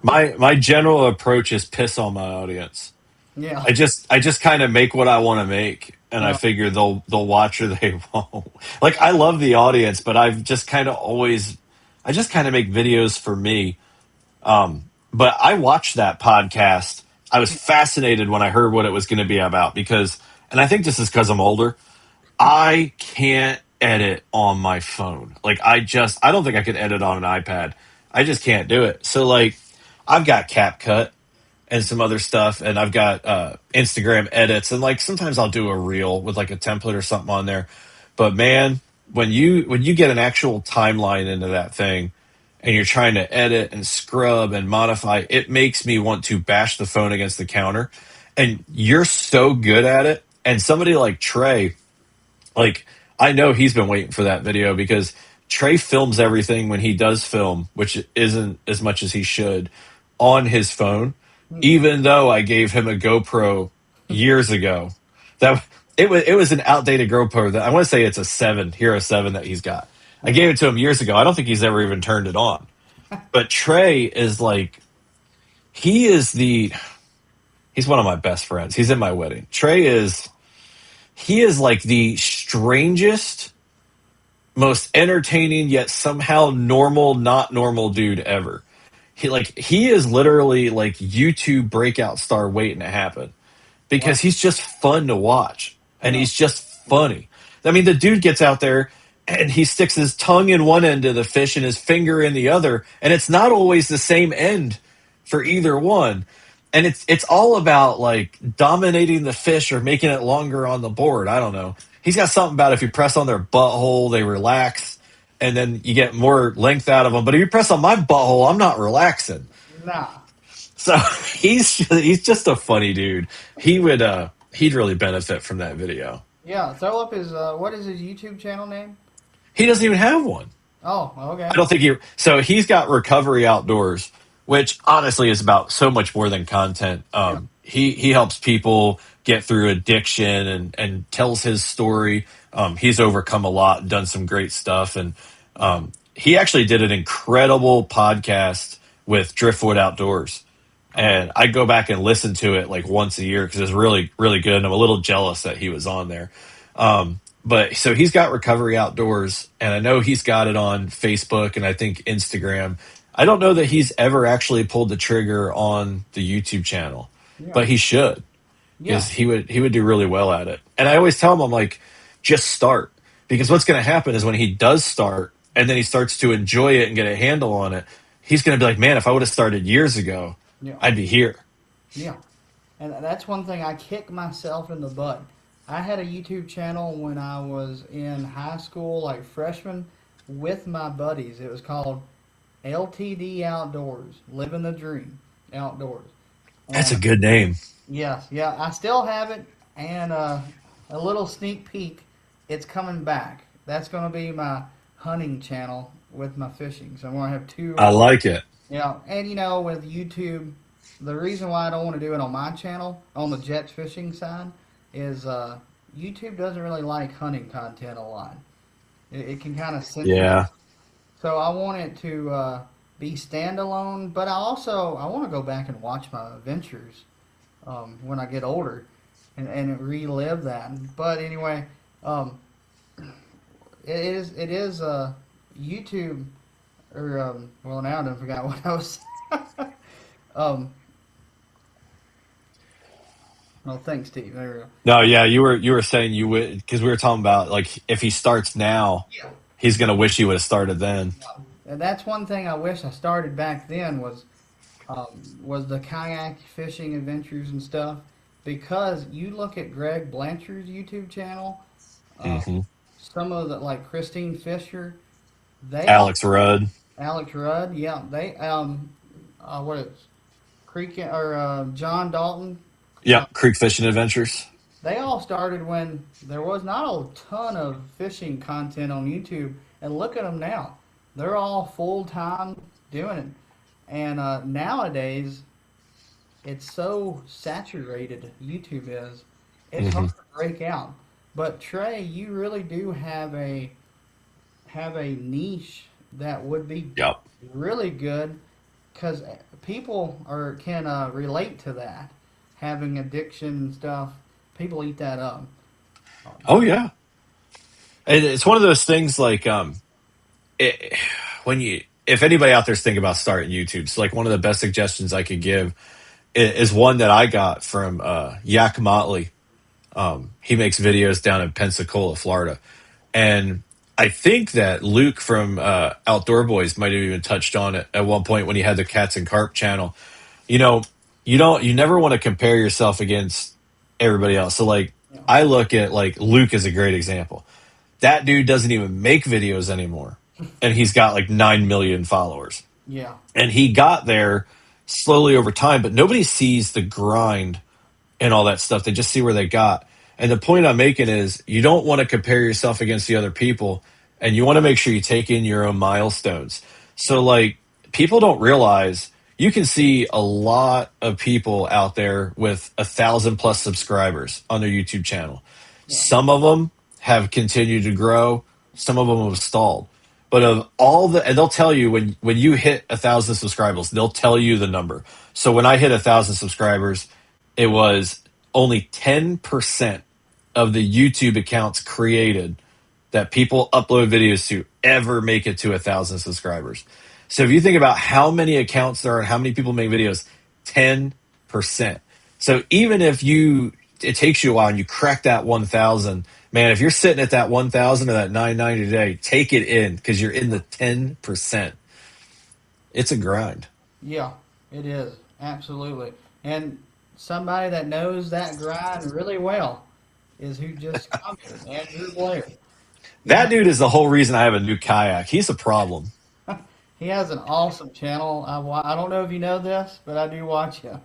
My general approach is piss on my audience. Yeah. I just kind of make what I want to make, and I Yeah. figure they'll watch or they won't. Like I love the audience, but I've just kind of always I just kind of make videos for me. But I watched that podcast. I was fascinated when I heard what it was going to be about because, and I think this is because I'm older. I can't edit on my phone. Like I don't think I could edit on an iPad. I just can't do it. So like I've got CapCut and some other stuff and I've got Instagram edits and like sometimes I'll do a reel with like a template or something on there. But man, when you get an actual timeline into that thing and you're trying to edit and scrub and modify, it makes me want to bash the phone against the counter. And you're so good at it. And somebody like Trey, like I know he's been waiting for that video because Trey films everything when he does film, which isn't as much as he should, on his phone. Even though I gave him a GoPro years ago, that it was an outdated GoPro that I want to say it's a Hero 7 that he's got. I Uh-huh. gave it to him years ago. I don't think he's ever even turned it on. But Trey is like he is the he's one of my best friends. He's in my wedding. Trey is he is like the strangest, most entertaining yet somehow normal, not normal dude ever. He is literally like YouTube breakout star waiting to happen Wow. because he's just fun to watch and Yeah. he's just funny. I mean, the dude gets out there and he sticks his tongue in one end of the fish and his finger in the other, and it's not always the same end for either one. And it's all about like dominating the fish or making it longer on the board. I don't know. He's got something about if you press on their butthole, they relax, and then you get more length out of them. But if you press on my butthole, I'm not relaxing. Nah. So he's just a funny dude. He'd really benefit from that video. Yeah, throw up his, what is his YouTube channel name? He doesn't even have one. Oh, I okay. don't think he. So he's got Recovery Outdoors, which honestly is about so much more than content. Yeah. He helps people get through addiction and tells his story. He's overcome a lot and done some great stuff. And he actually did an incredible podcast with Driftwood Outdoors. Okay. And I go back and listen to it like once a year because it's really, really good. And I'm a little jealous that he was on there. But so he's got Recovery Outdoors, and I know he's got it on Facebook and I think Instagram. I don't know that he's ever actually pulled the trigger on the YouTube channel, Yeah. but he should Yeah. because he would do really well at it. And I always tell him, I'm like, just start because what's going to happen is when he does start and then he starts to enjoy it and get a handle on it, he's going to be like, man, if I would have started years ago, Yeah. I'd be here. Yeah. And that's one thing I kick myself in the butt. I had a YouTube channel when I was in high school, like freshman, with my buddies. It was called LTD Outdoors, Living the Dream Outdoors. That's a And good name. yes, yeah, I still have it. And a little sneak peek, it's coming back. That's going to be my hunting channel with my fishing. So I'm going to have two. I like it. Yeah, and with YouTube, the reason why I don't want to do it on my channel, on the Jets fishing side, is YouTube doesn't really like hunting content a lot. It can kind of censor it. Yeah. So I want it to be standalone, but I want to go back and watch my adventures when I get older and relive that. But anyway, um, it is YouTube or well now I done forgot what I was. um, well, thanks, Steve. There we go. No, yeah, you were saying you would because we were talking about like if he starts now, Yeah. he's gonna wish he would have started then. And that's one thing I wish I started back then was the kayak fishing adventures and stuff. Because you look at Greg Blanchard's YouTube channel, uh, Hmm. some of the like Christine Fisher, they all Alex Rudd. Alex Rudd, yeah, they what is Creek or John Dalton, uh, Yep, Creek Fishing Adventures. they all started when there was not a ton of fishing content on YouTube, and look at them now. They're all full time doing it, and nowadays it's so saturated. YouTube is, it's hard Hmm. to break out. But Trey, you really do have a niche that would be Yep. really good because people are can relate to that. Having addiction and stuff, people eat that up. Oh yeah, and it's one of those things like it, when you if anybody out there's thinking about starting YouTube, so like one of the best suggestions I could give is one that I got from Yak Motley. He makes videos down in Pensacola, Florida. And I think that Luke from Outdoor Boys might have even touched on it at one point when he had the Cats and Carp channel. You know, you never want to compare yourself against everybody else. So like Yeah, I look at like Luke as a great example. That dude doesn't even make videos anymore. And he's got like 9 million followers. yeah, And he got there slowly over time, but nobody sees the grind and all that stuff. They just see where they got. And the point I'm making is you don't want to compare yourself against the other people and you want to make sure you take in your own milestones. yeah, So like people don't realize you can see a lot of people out there with 1,000+ subscribers on their YouTube channel. yeah, Some of them have continued to grow. Some of them have stalled. But of all the, and they'll tell you when you hit 1,000 subscribers, they'll tell you the number. So when I hit 1,000 subscribers, it was only 10% of the YouTube accounts created that people upload videos to ever make it to 1,000 subscribers. So if you think about how many accounts there are and how many people make videos, 10%. So even if it takes you a while and you crack that 1,000, man, if you're sitting at that 1,000 or that 990 today, take it in because you're in the 10%. It's a grind. yeah. It is absolutely, and somebody that knows that grind really well is who just commented, Andrew Blair. He That has dude is the whole reason I have a new kayak. He's a problem. he has an awesome channel. I don't know if you know this, but I do watch him.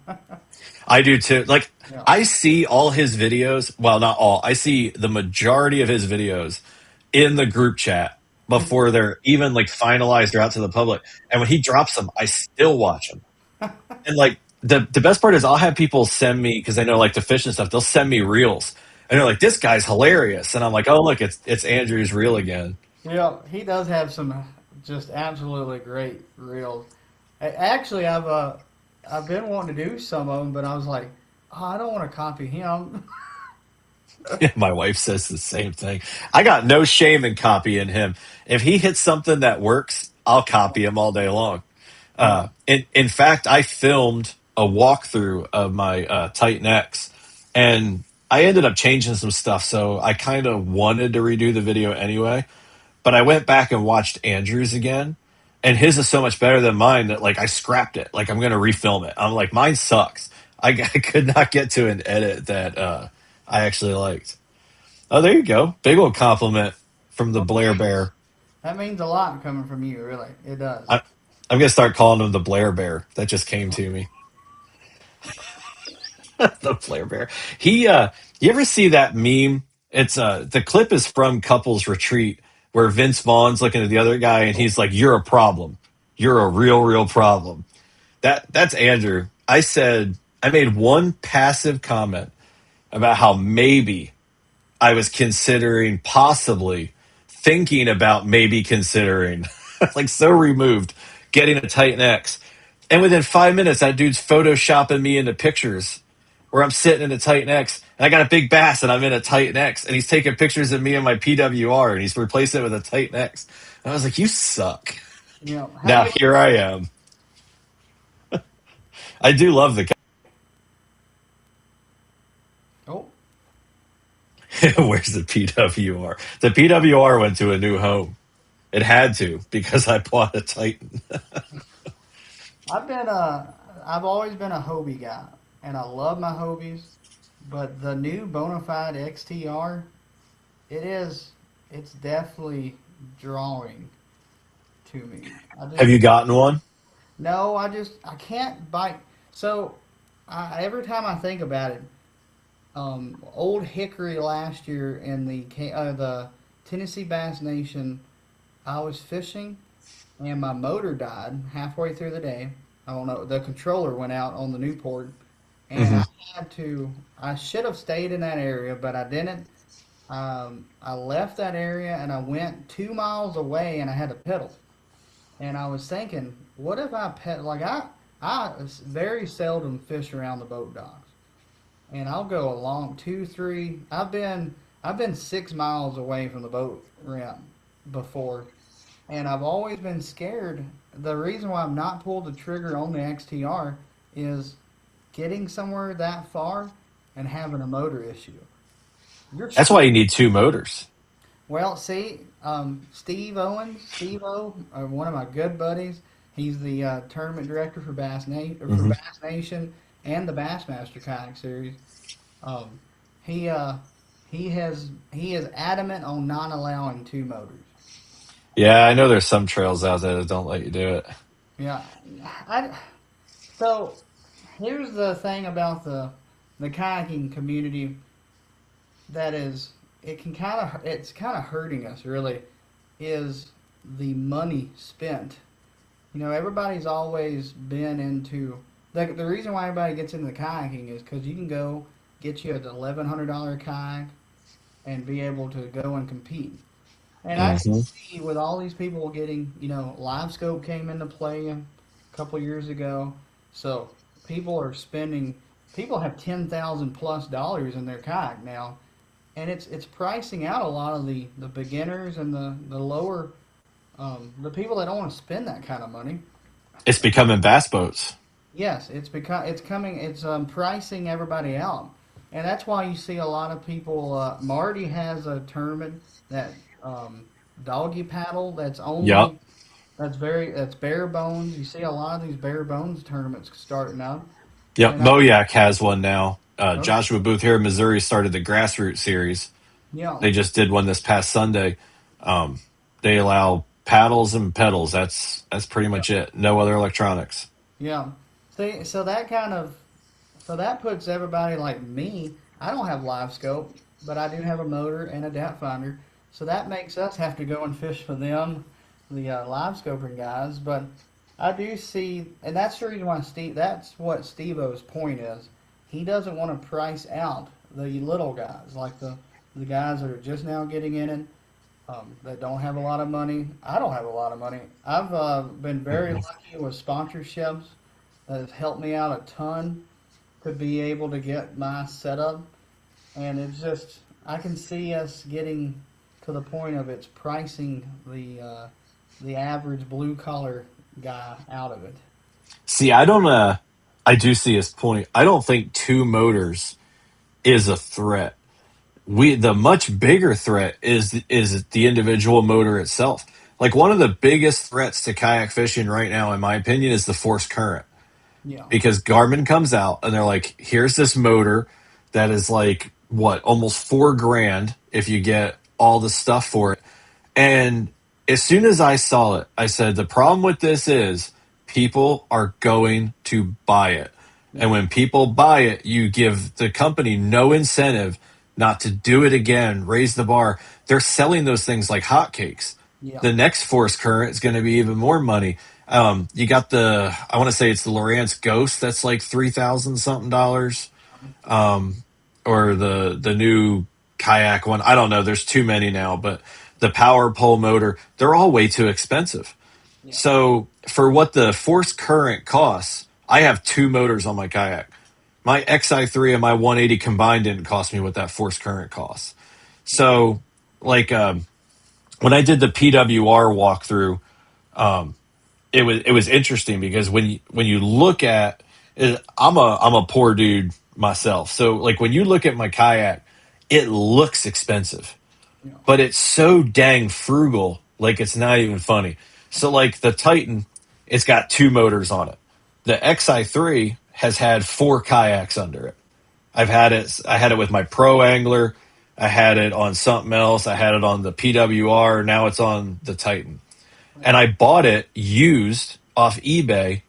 I do too. Like, Yeah. I see all his videos. Well, not all. I see the majority of his videos in the group chat before they're even like finalized or out to the public. And when he drops them, I still watch them. And like the best part is I'll have people send me because they know like to fish and stuff. They'll send me reels, and they're like, "This guy's hilarious," and I'm like, "Oh, look, it's Andrew's reel again." Yeah, he does have some just absolutely great reels. Actually, I've been wanting to do some of them, but I was like, oh, I don't want to copy him. My wife says the same thing. I got no shame in copying him. If he hits something that works, I'll copy him all day long. Yeah. In fact, I filmed a walkthrough of my Titan X, and I ended up changing some stuff. So I kind of wanted to redo the video anyway, but I went back and watched Andrew's again, and his is so much better than mine that like I scrapped it. Like I'm gonna refilm it. I'm like mine sucks. I could not get to an edit that I actually liked. Oh, there you go. Big old compliment from the Well, Blair thanks. Bear. That means a lot coming from you, really. It does. I, I'm gonna start calling him the Blair Bear. That just came to me. The Blair Bear. He you ever see that meme? It's the clip is from Couples Retreat where Vince Vaughn's looking at the other guy and he's like, "You're a problem. You're a real problem." That's Andrew. I made one passive comment about how maybe I was considering possibly thinking about maybe considering like so removed getting a Titan X. And within 5 minutes, that dude's photoshopping me into pictures where I'm sitting in a Titan X and I got a big bass and I'm in a Titan X and he's taking pictures of me and my PWR and he's replacing it with a Titan X. And I was like, you suck. Have Now you? here I am. I do love the Oh, where's the PWR? The PWR went to a new home. It had to because I bought a Titan. I've been I've always been a Hobie guy, and I love my Hobies. But the new Bonafide XTR, it is, it's definitely drawing to me. I Have just you gotten one? no, I can't bite. So every time I think about it, Old Hickory last year in the Tennessee Bass Nation, I was fishing and my motor died halfway through the day. I don't know. The controller went out on the Newport, and Hmm. I should have stayed in that area, but I didn't. I left that area and I went 2 miles away, and I had to pedal. And I was thinking, what if I pedal? I very seldom fish around the boat docks, and I'll go along two, three. I've been 6 miles away from the boat ramp before, and I've always been scared. The reason why I've not pulled the trigger on the XTR is getting somewhere that far and having a motor issue. You're That's why you need two motors. well, see, Steve O, one of my good buddies. He's the tournament director for Hmm. Bass Nation and the Bassmaster Kayak Series. Um, he uh, he is adamant on not allowing two motors. Yeah, I know there's some trails out there that don't let you do it. Yeah, I, so here's the thing about the kayaking community that is it's kind of hurting us really is the money spent. You know, everybody's always been into the reason why everybody gets into the kayaking is because you can go get you an $1,100 kayak and be able to go and compete. And I can Hmm. see with all these people getting, live scope came into play a couple years ago. So people are spending, people have 10,000 plus dollars in their kayak now. And it's pricing out a lot of the beginners and the lower, the people that don't want to spend that kind of money. It's becoming bass boats. Yes, it's coming, it's pricing everybody out. And that's why you see a lot of people, Marty has a tournament that, doggy paddle that's Yep. only That's bare bones. You see a lot of these bare bones tournaments starting up, Yep, and I Moyak has one now. okay, Joshua Booth here in Missouri started the grassroots series. yeah, They just did one this past Sunday. Um, they allow paddles and pedals. That's pretty yeah, much it. No other electronics. yeah. See, so that puts everybody like me. I don't have live scope, but I do have a motor and a depth finder. So that makes us have to go and fish for them, the live scoping guys. But I do see, and that's the reason why Steve. That's what Steve-O's point is. He doesn't want to price out the little guys, like the guys that are just now getting in it, that don't have a lot of money. I don't have a lot of money. I've been very Mhm. lucky with sponsorships that has helped me out a ton to be able to get my setup. And it's just, I can see us getting to the point of it's pricing the average blue collar guy out of it. See, I don't. I do see his point. I don't think two motors is a threat. The much bigger threat is the individual motor itself. Like one of the biggest threats to kayak fishing right now, in my opinion, is the force current. Yeah, Because Garmin comes out and they're like, here's this motor that is like what, almost 4 grand if you get all the stuff for it. And as soon as I saw it, I said, the problem with this is people are going to buy it. And yeah, when people buy it, you give the company no incentive not to do it again, raise the bar. They're selling those things like hotcakes. yeah, The next force current is going to be even more money. You got I want to say it's the Lowrance Ghost that's like 3,000 something dollars, or the new kayak one. I don't know. There's too many now, but the power pole motor, they're all way too expensive. yeah, So for what the force current costs, I have two motors on my kayak. My XI3 and my 180 combined didn't cost me what that force current costs. yeah, So like when I did the PWR walkthrough, it was interesting because when you look at it, I'm a poor dude myself. So like when you look at my kayak, it looks expensive, yeah, but it's so dang frugal, like it's not even funny. So like the Titan, it's got two motors on it. The XI3 has had four kayaks under it. I had it with my Pro Angler. I had it on something else. I had it on the PWR. Now it's on the Titan. And yeah, I bought it used off eBay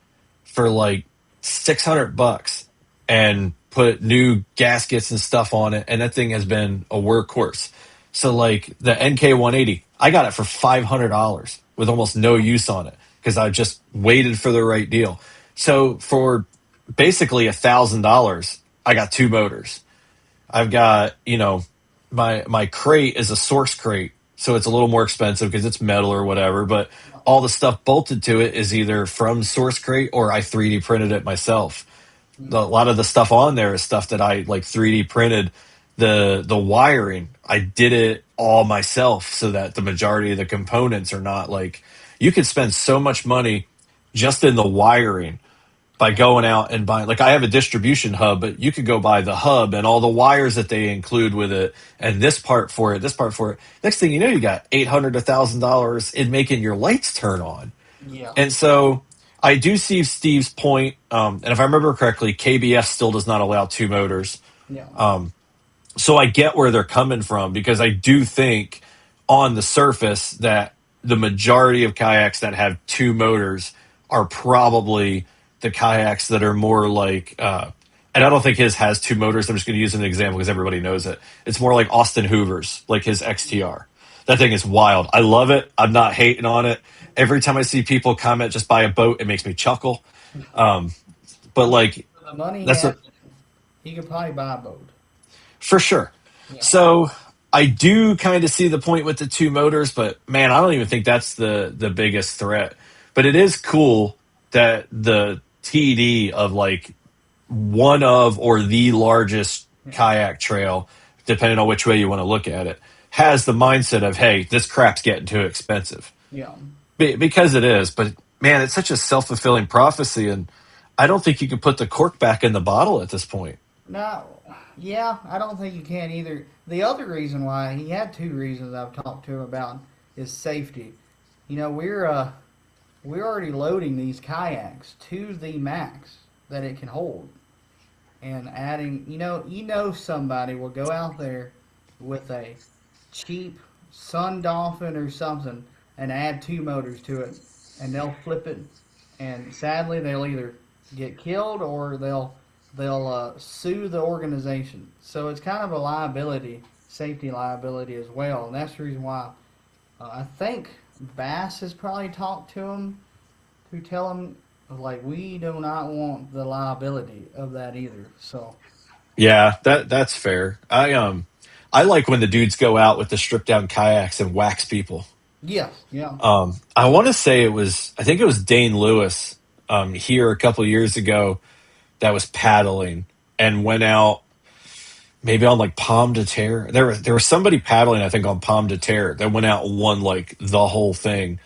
for like 600 bucks and put new gaskets and stuff on it. And that thing has been a workhorse. So like the NK 180, I got it for $500 with almost no use on it because I just waited for the right deal. So for basically $1,000, I got two motors. I've got, my crate is a source crate, so it's a little more expensive because it's metal or whatever, but all the stuff bolted to it is either from source crate or I 3D printed it myself. A yeah, lot of the stuff on there is stuff that I like 3D printed. The wiring, I did it all myself so that the majority of the components are not like you could spend so much money just in the wiring by yeah, going out and buying, like I have a distribution hub, but you could go buy the hub and all the wires that they include with it and this part for it, this part for it. Next thing you know, you got 800 to $1,000 in making your lights turn on. yeah, And so I do see Steve's point. And if I remember correctly, KBF still does not allow two motors. yeah, So I get where they're coming from because I do think on the surface that the majority of kayaks that have two motors are probably the kayaks that are more like, and I don't think his has two motors. I'm just going to use an example because everybody knows it. It's more like Austin Hoover's, like his XTR. That thing is wild. I love it. I'm not hating on it. Every time I see people comment just buy a boat, it makes me chuckle. Um, but I mean, like for the money he that's has, a, he could probably buy a boat. for sure. Yeah, So I do kind of see the point with the two motors, but man, I don't even think that's the biggest threat. But it is cool that the TD of like one of or the largest yeah, kayak trail, depending on which way you want to look at it, has the mindset of, hey, this crap's getting too expensive. yeah. Because it is, but man, it's such a self fulfilling prophecy. And I don't think you can put the cork back in the bottle at this point. No, yeah, I don't think you can either. The other reason why he had two reasons I've talked to him about is safety. You know, we're already loading these kayaks to the max that it can hold, and adding. Somebody will go out there with a cheap Sun Dolphin or something and add two motors to it, and they'll flip it, and sadly they'll either get killed or they'll sue the organization. So it's kind of a liability, safety liability as well, and that's the reason why I think Bass has probably talked to him to tell him like we do not want the liability of that either. So Yeah, that's fair. I like when the dudes go out with the stripped down kayaks and wax people. yes, yeah, I want to say I think it was Dane Lewis here a couple years ago that was paddling and went out maybe on like Palm de Terre. There was somebody paddling, I think, on Palm de Terre that went out and won like the whole thing.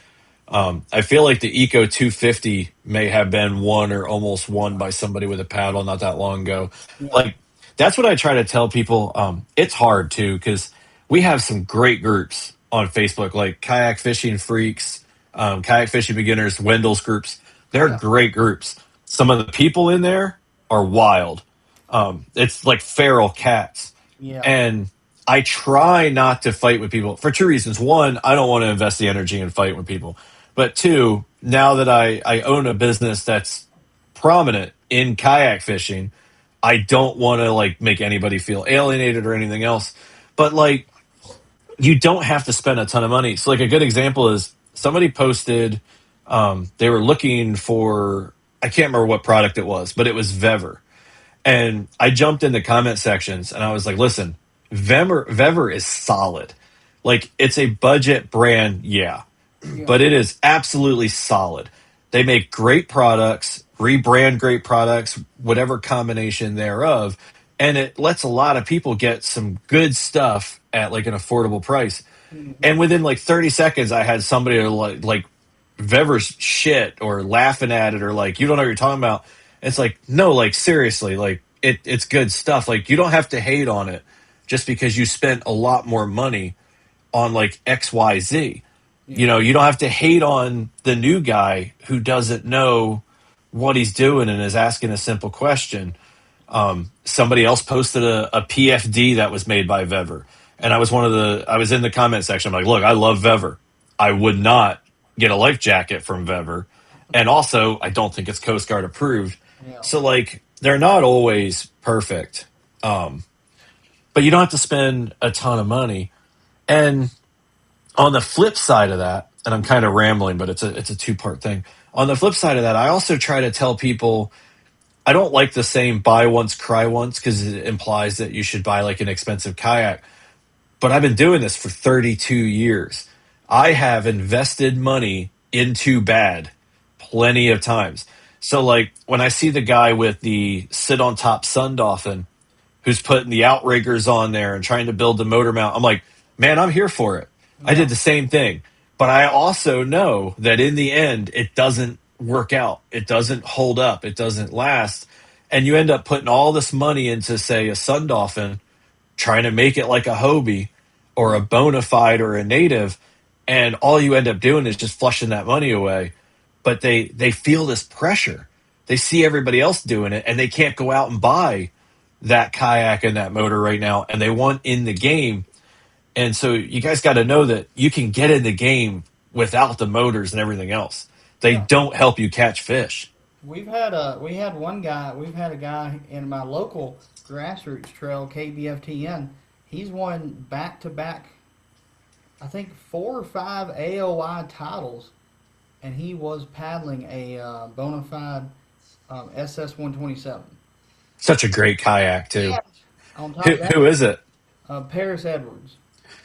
I feel like the Eco 250 may have been won or almost won by somebody with a paddle not that long ago. yeah, Like that's what I try to tell people. It's hard too because we have some great groups on Facebook, like kayak fishing freaks, kayak fishing beginners, Wendell's groups. They're yeah, great groups. Some of the people in there are wild. It's like feral cats, yeah, and I try not to fight with people for two reasons. One, I don't want to invest the energy in fighting with people. But two, now that I own a business that's prominent in kayak fishing, I don't want to like make anybody feel alienated or anything else. But like you don't have to spend a ton of money. So like a good example is somebody posted they were looking for I can't remember what product it was, but it was Vever. And I jumped in the comment sections and I was like, listen, Vever is solid. Like it's a budget brand, yeah, yeah, but it is absolutely solid. They make great products, rebrand great products, whatever combination thereof, and it lets a lot of people get some good stuff at like an affordable price. hmm, And within like 30 seconds, I had somebody like Vever's shit or laughing at it or like you don't know what you're talking about. It's like no, like seriously, like it's good stuff. Like you don't have to hate on it just because you spent a lot more money on like XYZ. You yeah, know, you don't have to hate on the new guy who doesn't know what he's doing and is asking a simple question. Somebody else posted a PFD that was made by Vever. And I was in the comment section. I'm like, look, I love Vever. I would not get a life jacket from Vever. And also, I don't think it's Coast Guard approved. yeah, So, like, they're not always perfect. Um, but you don't have to spend a ton of money. And on the flip side of that, and I'm kind of rambling, but it's a two-part thing. On the flip side of that, I also try to tell people I don't like the saying buy once, cry once, because it implies that you should buy like an expensive kayak. But I've been doing this for 32 years. I have invested money into bad plenty of times. So, like, when I see the guy with the sit on top sun dolphin who's putting the outriggers on there and trying to build the motor mount, I'm like, man, I'm here for it. I yeah, did the same thing. But I also know that in the end, it doesn't work out. It doesn't hold up. It doesn't last. And you end up putting all this money into, say, a sun dolphin, trying to make it like a Hobie or a yeah, bona fide or a native. And all you end up doing is just flushing that money away. But they feel this pressure. They see everybody else doing it and they can't go out and buy that kayak and that motor right now. And they want in the game, and so you guys got to know that you can get in the game without the motors and everything else. They yeah. don't help you catch fish. We've had a guy in my local grassroots trail, KBFTN. He's won back to back, I think 4 or 5 AOI titles, and he was paddling a bona fide SS 127. Such a great kayak too. And on top of Who that, is it? Paris Edwards.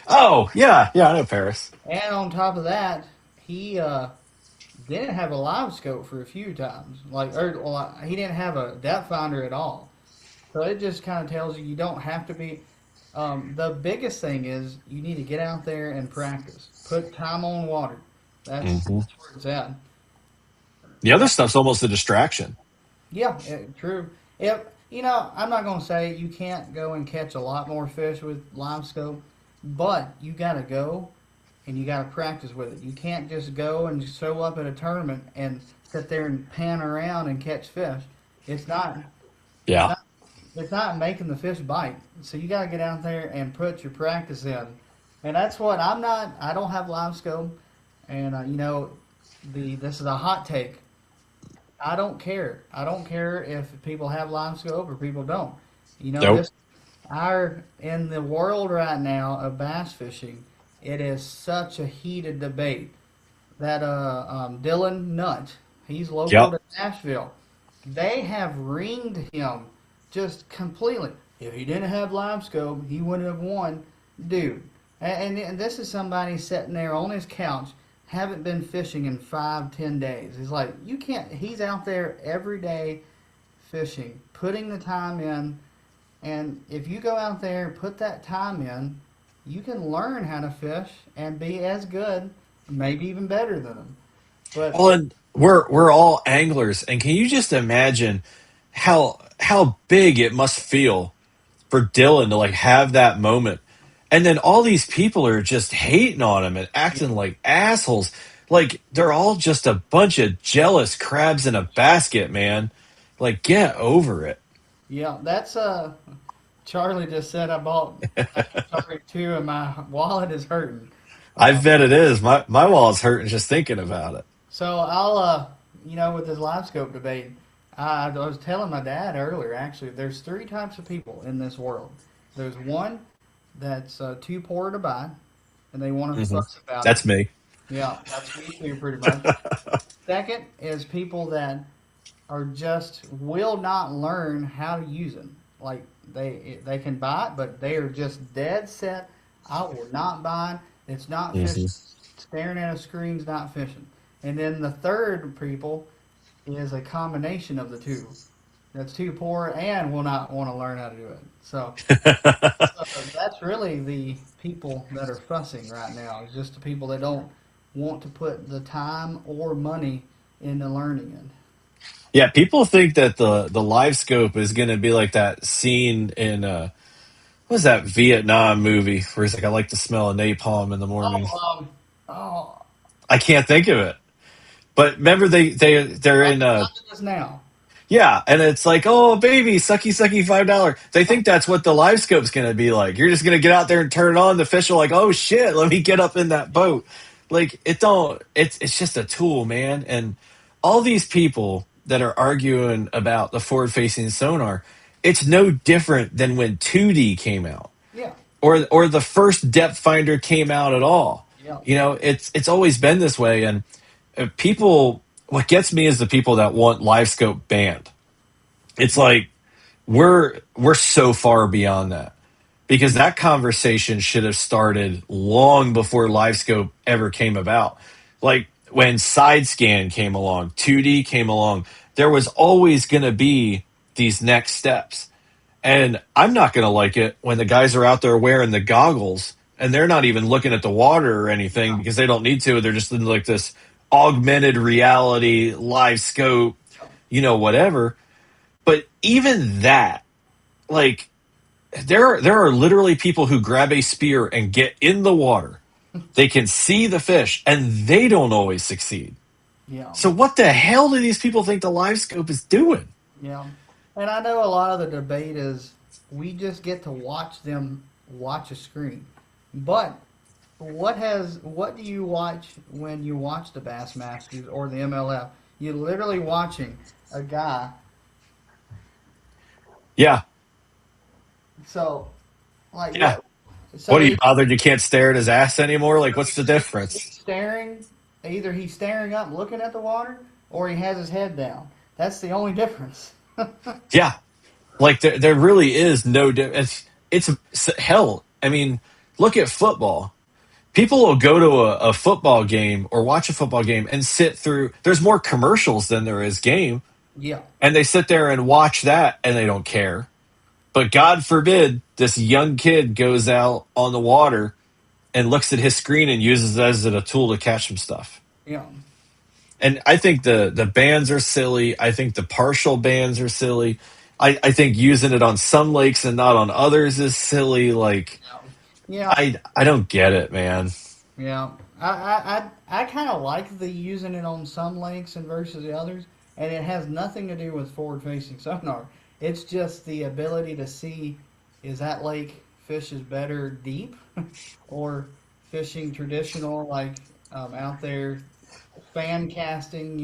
Oh yeah, yeah, I know Paris. And on top of that, he didn't have a live scope for a few times. He didn't have a depth finder at all. So it just kind of tells you you don't have to be. The biggest thing is you need to get out there and practice. Put time on water. Hmm. That's where it's at. The other stuff's almost a distraction. Yeah, true. If I'm not gonna say you can't go and catch a lot more fish with live scope, but you gotta go and you got to practice with it. You can't just go and show up at a tournament and sit there and pan around and catch fish. It's not. It's Yeah. not. It's not making the fish bite. So you got to get out there and put your practice in. And that's what I'm not. I don't have live scope, and this is a hot take. I don't care. I don't care if people have live scope or people don't. Nope. This our in the world right now of bass fishing, it is such a heated debate that Dylan Nutt, he's local Yep. to Nashville. They have ringed him just completely. If he didn't have live scope, he wouldn't have won, dude. And this is somebody sitting there on his couch, haven't been fishing in 5, 10 days. He's like, you can't. He's out there every day fishing, putting the time in. And if you go out there and put that time in, you can learn how to fish and be as good, maybe even better than them. But Well, and we're all anglers, and can you just imagine how big it must feel for Dylan to like have that moment, and then all these people are just hating on him and acting like assholes, like they're all just a bunch of jealous crabs in a basket, man. Like, get over it. yeah, that's Charlie just said I bought Target 2 and my wallet is hurting. I Uh, bet it is. My wallet's hurting just thinking about it. so I'll with this live scope debate, I was telling my dad earlier actually, there's three types of people in this world. There's one that's too poor to buy, and they want to Hmm. fuss about it. That's me. Yeah, that's me too, pretty much. Second is people that are just will not learn how to use them. Like they can buy it, but they are just dead set. I will not buy it. It's not fishing. Hmm. Staring at a screen's not fishing. And then the third people is a combination of the two. That's too poor and will not want to learn how to do it. So that's really the people that are fussing right now. It's just the people that don't want to put the time or money into learning it. Yeah, people think that the live scope is going to be like that scene in what was that Vietnam movie where he's like, I like the smell of napalm in the morning. Oh, oh, I can't think of it, but remember they're like in it is now. yeah, and it's like, oh baby, sucky sucky $5. They think that's what the live scope's going to be like. You're just going to get out there and turn it on. The fish are like, oh shit, let me get up in that boat. Like it don't. It's just a tool, man. And all these people that are arguing about the forward facing sonar, it's no different than when 2D came out Yeah, or the first depth finder came out at all. yeah, It's always been this way. And people, what gets me is the people that want live scope banned. It's like we're so far beyond that because that conversation should have started long before LiveScope ever came about. Like when side scan came along, 2D came along, there was always going to be these next steps. And I'm not going to like it when the guys are out there wearing the goggles and they're not even looking at the water or anything because they don't need to. They're just in like this augmented reality, live scope, whatever. But even that, like, there are literally people who grab a spear and get in the water. They can see the fish and they don't always succeed. yeah, So what the hell do these people think the live scope is doing? yeah. And I know a lot of the debate is we just get to watch them watch a screen. But what do you watch when you watch the Bassmasters or the MLF? You're literally watching a guy. Yeah. So, like Yeah. what? What So are you he, bothered? You can't stare at his ass anymore? Like, what's the he's difference? staring. Either he's staring up, looking at the water, or he has his head down. That's the only difference. Yeah. Like, there really is no difference. Hell. I mean, look at football. People will go to a football game or watch a football game and sit through, there's more commercials than there is game. Yeah, And they sit there and watch that and they don't care. But God forbid this young kid goes out on the water and looks at his screen and uses it as a tool to catch some stuff. yeah, And I think the bans are silly. I think the partial bans are silly. I think using it on some lakes and not on others is silly. Like yeah. I don't get it, man. Yeah, I kind of like the using it on some lakes and versus the others, and it has nothing to do with forward-facing sonar. It's just the ability to see is that lake fish is better deep or fishing traditional like out there fan casting.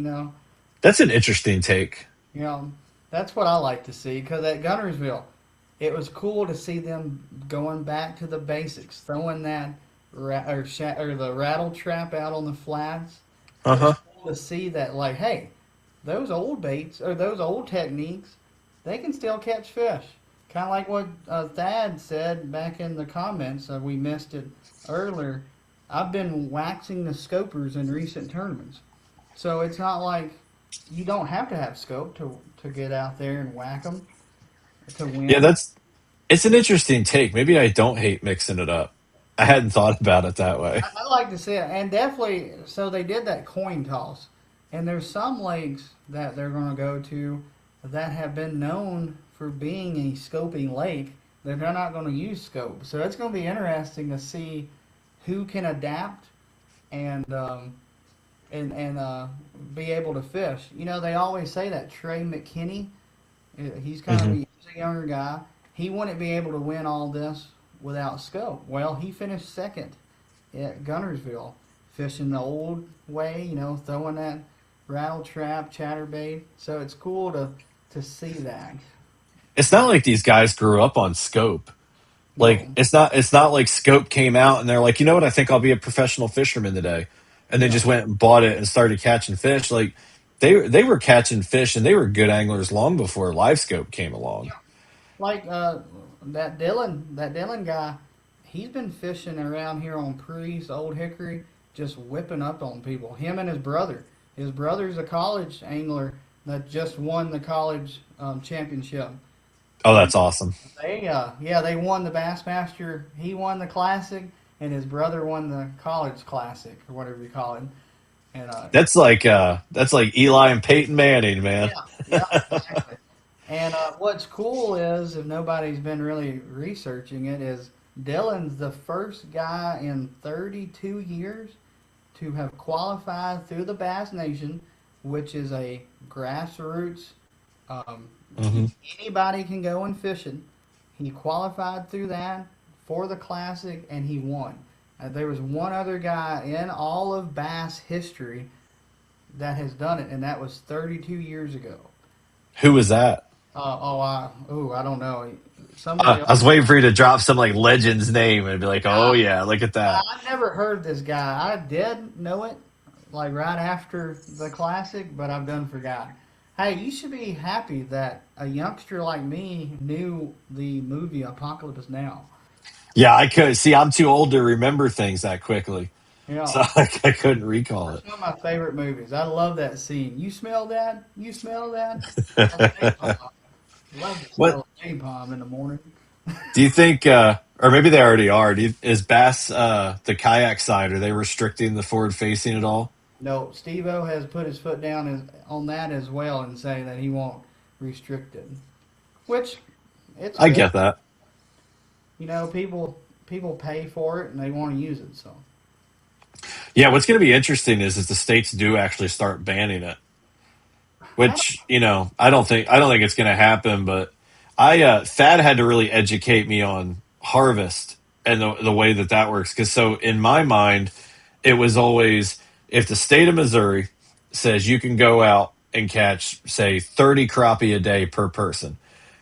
That's an interesting take. You know that's what I like to see because at Gunnersville, it was cool to see them going back to the basics, throwing that or the rattle trap out on the flats. Uh It was huh. cool to see that, like, hey, those old baits or those old techniques, they can still catch fish. Kind of like what Thad said back in the comments. We missed it earlier. I've been waxing the scopers in recent tournaments, so it's not like you don't have to have scope to get out there and whack them to Yeah, win. that's it's an interesting take. Maybe I don't hate mixing it up. I hadn't thought about it that way. I like to see it, and definitely. So they did that coin toss, and there's some lakes that they're going to go to that have been known for being a scoping lake that they're not going to use scope. So it's going to be interesting to see who can adapt and be able to fish. They always say that Trey McKinney, he's kind of Hmm. he's a younger guy. He wouldn't be able to win all this without scope. Well, he finished second at Gunnersville, fishing the old way, throwing that rattle trap, chatterbait. So it's cool to see that. It's not like these guys grew up on scope. Like No, it's not like scope came out and they're like, you know what, I think I'll be a professional fisherman today. And they just no. went and bought it and started catching fish. Like they were catching fish and they were good anglers long before live scope came along. Like that Dylan guy, he's been fishing around here on Priest, Old Hickory, just whipping up on people. Him and his brother. His brother's a college angler that just won the college championship. Oh, And that's awesome. they won the Bassmaster. He won the classic, and his brother won the college classic or whatever you call it. And That's like Eli and Peyton Manning, man. yeah, yeah, exactly. And what's cool is, if nobody's been really researching it, is Dylan's the first guy in 32 years to have qualified through the Bass Nation, which is a grassroots. Um, Hmm. Anybody can go and fishing. He qualified through that for the classic, and he won. There was one other guy in all of bass history that has done it, and that was 32 years ago. Who was that? I don't know. Somebody I else. was waiting for you to drop some like legend's name and be like, oh I, yeah, look at that. I never heard this guy. I did know it, like right after the classic, but I've done forgot. Hey, you should be happy that a youngster like me knew the movie Apocalypse Now. Yeah, I could see. I'm too old to remember things that quickly, You so know, I couldn't recall that's it. one of my favorite movies. I love that scene. You smell that? You smell that? That's napalm. Love the What smell of napalm in the morning. do you think? Or maybe they already are. Is Bass the kayak side? Are they restricting the forward facing at all? No, Steve-O has put his foot down on that as well and saying that he won't restrict it, which it's I good. get that. People pay for it and they want to use it. So Yeah, what's going to be interesting is the states do actually start banning it, I don't. which I don't think it's going to happen. But Thad had to really educate me on harvest and the way that works. Because so in my mind, it was always if the state of Missouri says you can go out and catch say 30 crappie a day per person.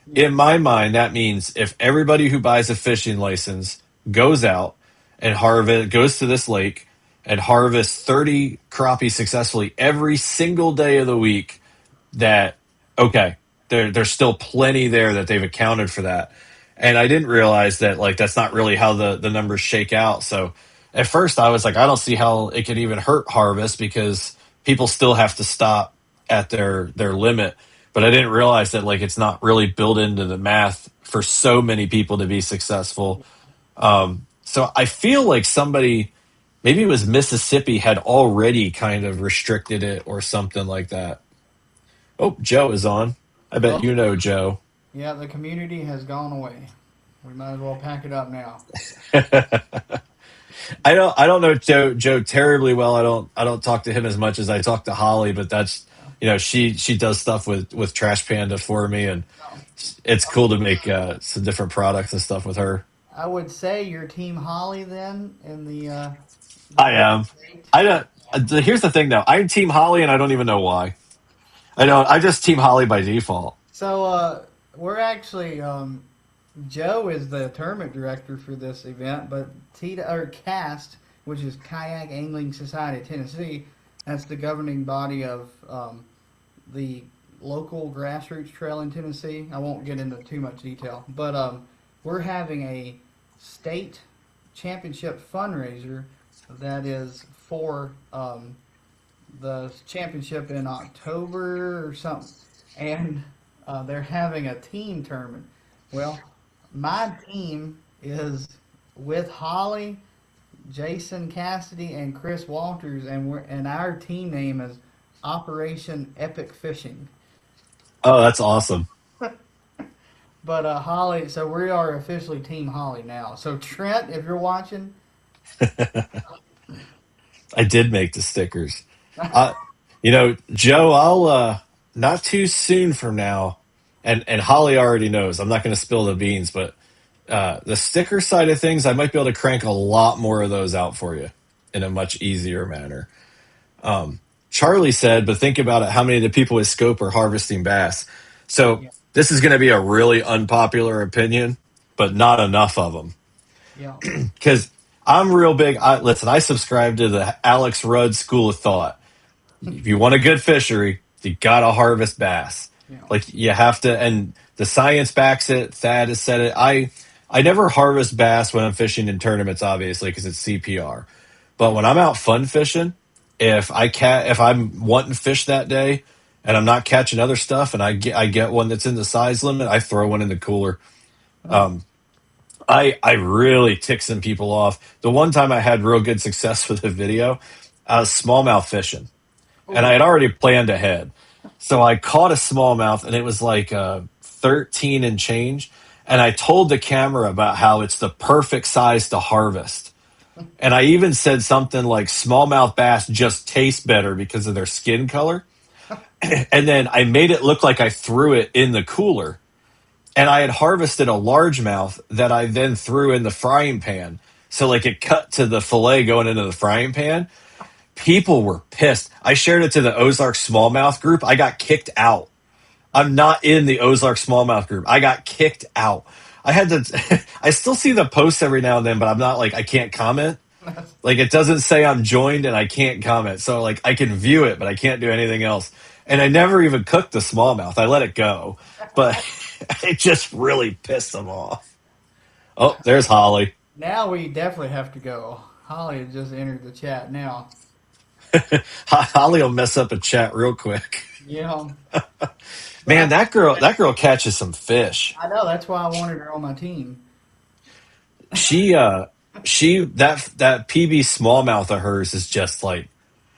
Yeah, In my mind, that means if everybody who buys a fishing license goes out and goes to this lake and harvests 30 crappie successfully every single day of the week, that okay, there's still plenty there that they've accounted for that. And I didn't realize that like that's not really how the numbers shake out. So at first I was like, I don't see how it could even hurt harvest because people still have to stop at their limit. But I didn't realize that like it's not really built into the math for so many people to be successful. So I feel like somebody, maybe it was Mississippi, had already kind of restricted it or something like that. Oh, Joe is on. I bet oh you know Joe. yeah, the community has gone away. We might as well pack it up now. I don't know Joe terribly well. I don't talk to him as much as I talk to Holly, but that's she does stuff with Trash Panda for me, and No. it's cool to make some different products and stuff with her. I would say you're Team Holly then in the I first am. date. I don't. Here's the thing though. I'm Team Holly, and I don't even know why. I know. I just Team Holly by default. So we're actually Joe is the tournament director for this event, but TITA or CAST, which is Kayak Angling Society of Tennessee, that's the governing body of the local grassroots trail in Tennessee. I won't get into too much detail, but we're having a state championship fundraiser that is for the championship in October or something, and they're having a team tournament. Well, my team is with Holly, Jason Cassidy, and Chris Walters, and our team name is Operation Epic Fishing. Oh, that's awesome. But Holly, so we are officially Team Holly now. So Trent, if you're watching, I did make the stickers. Uh, Joe, I'll not too soon from now, and Holly already knows. I'm not going to spill the beans, but the sticker side of things, I might be able to crank a lot more of those out for you in a much easier manner. Charlie said, but think about it, how many of the people with scope are harvesting bass? So yeah, this is going to be a really unpopular opinion, but not enough of them. yeah, Because I'm real big. Listen, I subscribe to the Alex Rudd school of thought. If you want a good fishery, you got to harvest bass. yeah, Like you have to, and the science backs it. Thad has said it. I never harvest bass when I'm fishing in tournaments, obviously, because it's CPR. But yeah. when I'm out fun fishing, if I'm wanting fish that day and I'm not catching other stuff, and I get one that's in the size limit, I throw one in the cooler. I really tick some people off. The one time I had real good success with a video, I was smallmouth fishing, and I Oh, had already planned ahead. So I caught a smallmouth, and it was like 13 and change. And I told the camera about how it's the perfect size to harvest. And I even said something like smallmouth bass just taste better because of their skin color. And then I made it look like I threw it in the cooler, and I had harvested a largemouth that I then threw in the frying pan. So like it cut to the fillet going into the frying pan. People were pissed. I shared it to the Ozark smallmouth group. I got kicked out. I'm not in the Ozark smallmouth group. I got kicked out. I had to I still see the posts every now and then, but I'm not like I can't comment. Like it doesn't say I'm joined and I can't comment. So like I can view it, but I can't do anything else. And I never even cooked the smallmouth. I let it go. But it just really pissed them off. Oh, there's Holly. now we definitely have to go. Holly has just entered the chat now. Holly will mess up a chat real quick. Yeah, but Man, that girl catches some fish. I know that's why I wanted her on my team. She that PB smallmouth of hers is just like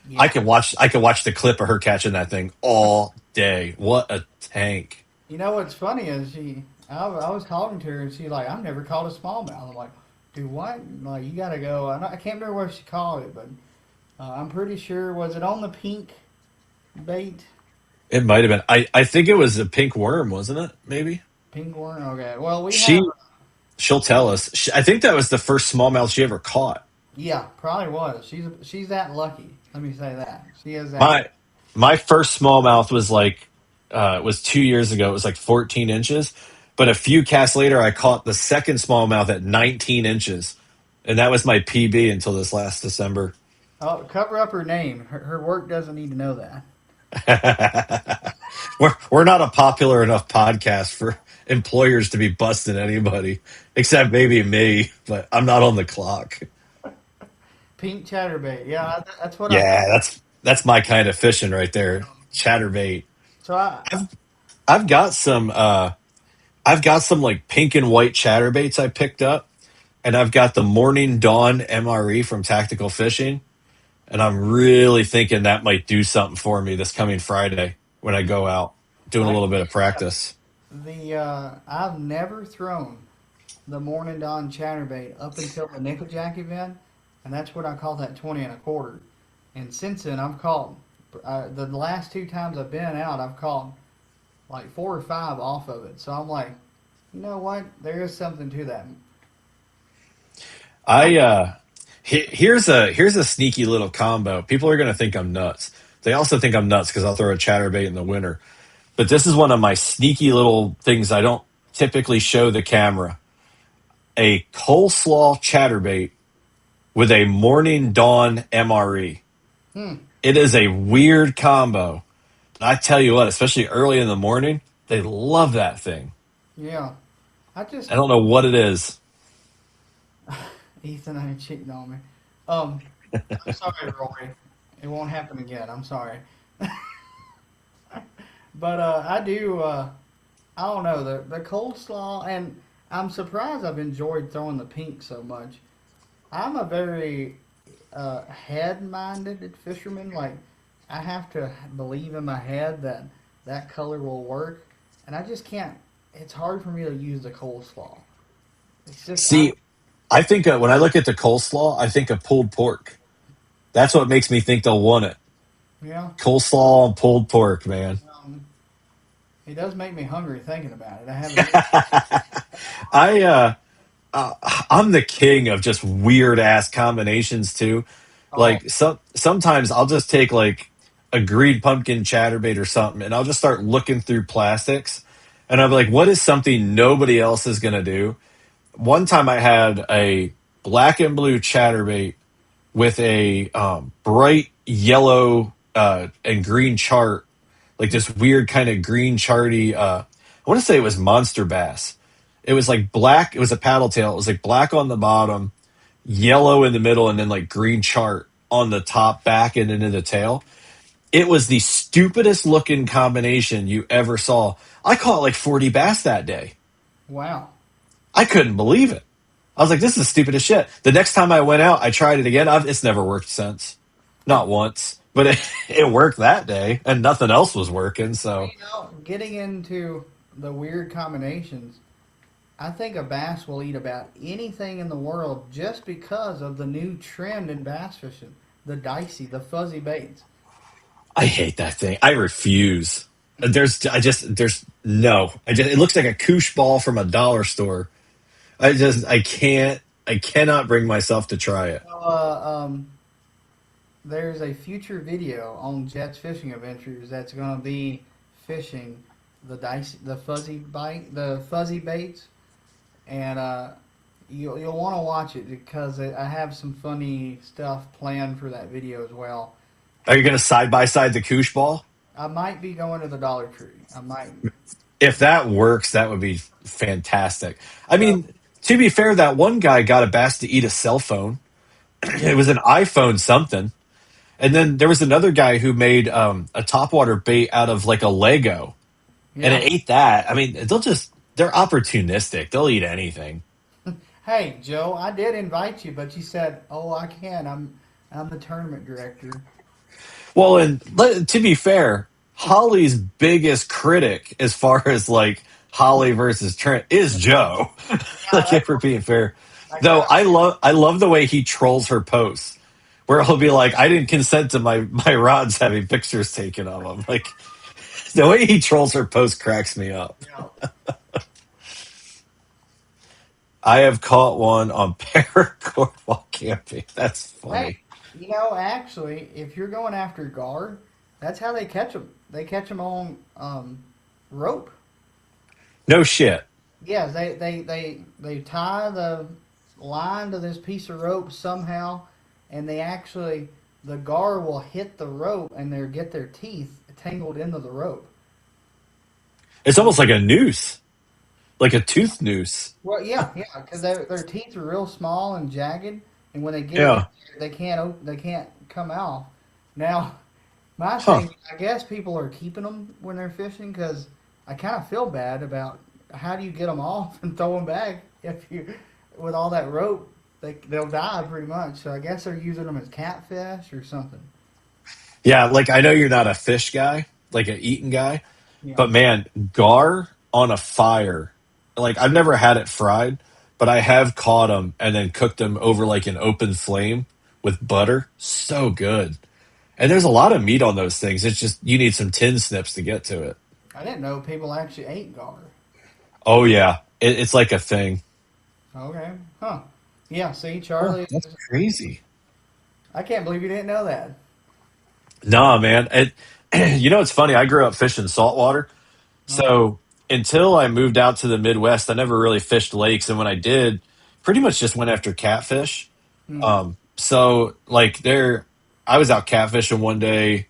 Yeah. I could watch the clip of her catching that thing all day. What a tank. You know what's funny is I was talking to her and she's like, I've never caught a smallmouth. I'm like, do what? Like, you gotta go. I can't remember where she caught it, but I'm pretty sure, was it on the pink bait? It might have been. I think it was a pink worm, wasn't it? Maybe. Pink worm? Okay. Well, we have, She she'll tell us. I think that was the first smallmouth she ever caught. yeah, probably was. She's that lucky. Let me say that. She is that lucky. My first smallmouth was like was 2 years ago. It was like 14 inches. But a few casts later, I caught the second smallmouth at 19 inches, and that was my PB until this last December. Oh, cover up her name. Her work doesn't need to know that. We're not a popular enough podcast for employers to be busting anybody, except maybe me. But I'm not on the clock. Pink chatterbait. Yeah, that's what I Yeah, thought. that's my kind of fishing right there. Chatterbait. So I've I've got some I've got some like pink and white chatterbaits I picked up, and I've got the Morning Dawn MRE from Tactical Fishing, and I'm really thinking that might do something for me this coming Friday when I go out doing a I little bit of practice. I've never thrown the Morning Dawn chatterbait up until the Nickeljack event. and that's what I caught that 20 and a quarter. And since then, I've caught the last two times I've been out, I've caught like four or five off of it. So I'm like, you know what? There is something to that. I I here's a sneaky little combo. People are gonna think I'm nuts. They also think I'm nuts because I'll throw a chatterbait in the winter. But this is one of my sneaky little things I don't typically show the camera. A coleslaw chatterbait with a morning dawn MRE. hmm, It is a weird combo. I tell you what, especially early in the morning, they love that thing. yeah. I just I don't know what it is. Ethan ain't cheating on me. Um, I'm sorry, Rory. It won't happen again. I'm sorry. But I do. I don't know the cold slaw, and I'm surprised I've enjoyed throwing the pink so much. I'm a very head-minded fisherman. Like I have to believe in my head that that color will work, and I just can't. It's hard for me to use the coleslaw. It's just I See, I think when I look at the coleslaw, I think of pulled pork. That's what makes me think they'll want it. yeah. Coleslaw and pulled pork, man. Um, it does make me hungry thinking about it. I haven't. I uh, I'm the king of just weird ass combinations too. Oh, Like sometimes I'll just take like a green pumpkin chatterbait or something, and I'll just start looking through plastics, and I'm like, what is something nobody else is gonna do? One time I had a black and blue chatterbait with a bright yellow and green chart, like this weird kind of green charty. I want to say it was monster bass. It was like black. It was a paddle tail. It was like black on the bottom, yellow in the middle, and then like green chart on the top, back, and into the tail. It was the stupidest looking combination you ever saw. I caught like 40 bass that day. wow. I couldn't believe it. I was like, this is stupid as shit. The next time I went out, I tried it again. It's never worked since. Not once. But it worked that day, and nothing else was working. So, Getting into the weird combinations, I think a bass will eat about anything in the world just because of the new trend in bass fishing. The dicey, the fuzzy baits. I hate that thing. I refuse. There's no. It looks like a koosh ball from a dollar store. I cannot bring myself to try it. There's a future video on Jet's Fishing Adventures that's going to be fishing the dicey, the fuzzy baits, and you'll want to watch it because I have some funny stuff planned for that video as well. Are you going to side by side the koosh ball? I might be going to the Dollar Tree. I might. If that works, that would be fantastic. I Well, mean, to be fair, that one guy got a bass to eat a cell phone. It was an iPhone something. And then there was another guy who made a topwater bait out of like a Lego, and yeah. it ate that. I mean, they're opportunistic. They'll eat anything. Hey, Joe, I did invite you, but you said, "Oh, I can. I'm the tournament director." Well, and to be fair, Holly's biggest critic as far as like Holly versus Trent is Joe. Yeah, Like if we're being fair, I though, got. I love the way he trolls her posts, where he'll be like, "I didn't consent to my rods having pictures taken of them." Like the way he trolls her post cracks me up. Yeah. I have caught one on paracord while camping. That's Hey, funny. actually, if you're going after gar, that's how they catch them. They catch them on rope. No shit. Yeah, they tie the line to this piece of rope somehow, and they actually the gar will hit the rope and they get their teeth tangled into the rope. It's almost like a noose, like a tooth noose. Well, yeah, because their teeth are real small and jagged, and when they get in Yeah. there, they can't come out. Now, my Huh. thing, I guess people are keeping them when they're fishing because I kind of feel bad about how do you get them off and throw them back if you with all that rope they'll die pretty much. So I guess they're using them as catfish or something. Yeah, like I know you're not a fish guy, like an eating guy, Yeah. but man, gar on a fire. Like I've never had it fried, but I have caught them and then cooked them over like an open flame with butter. So good. And there's a lot of meat on those things. It's just you need some tin snips to get to it. I didn't know people actually ate gar. Oh yeah, it's like a thing. Okay, huh? Yeah. See, Oh, Charlie, that's crazy. I can't believe you didn't know that. Nah, man. You know, it's funny. I grew up fishing saltwater. Oh, So until I moved out to the Midwest, I never really fished lakes. And when I did, pretty much just went after catfish. hmm. So like I was out catfishing one day,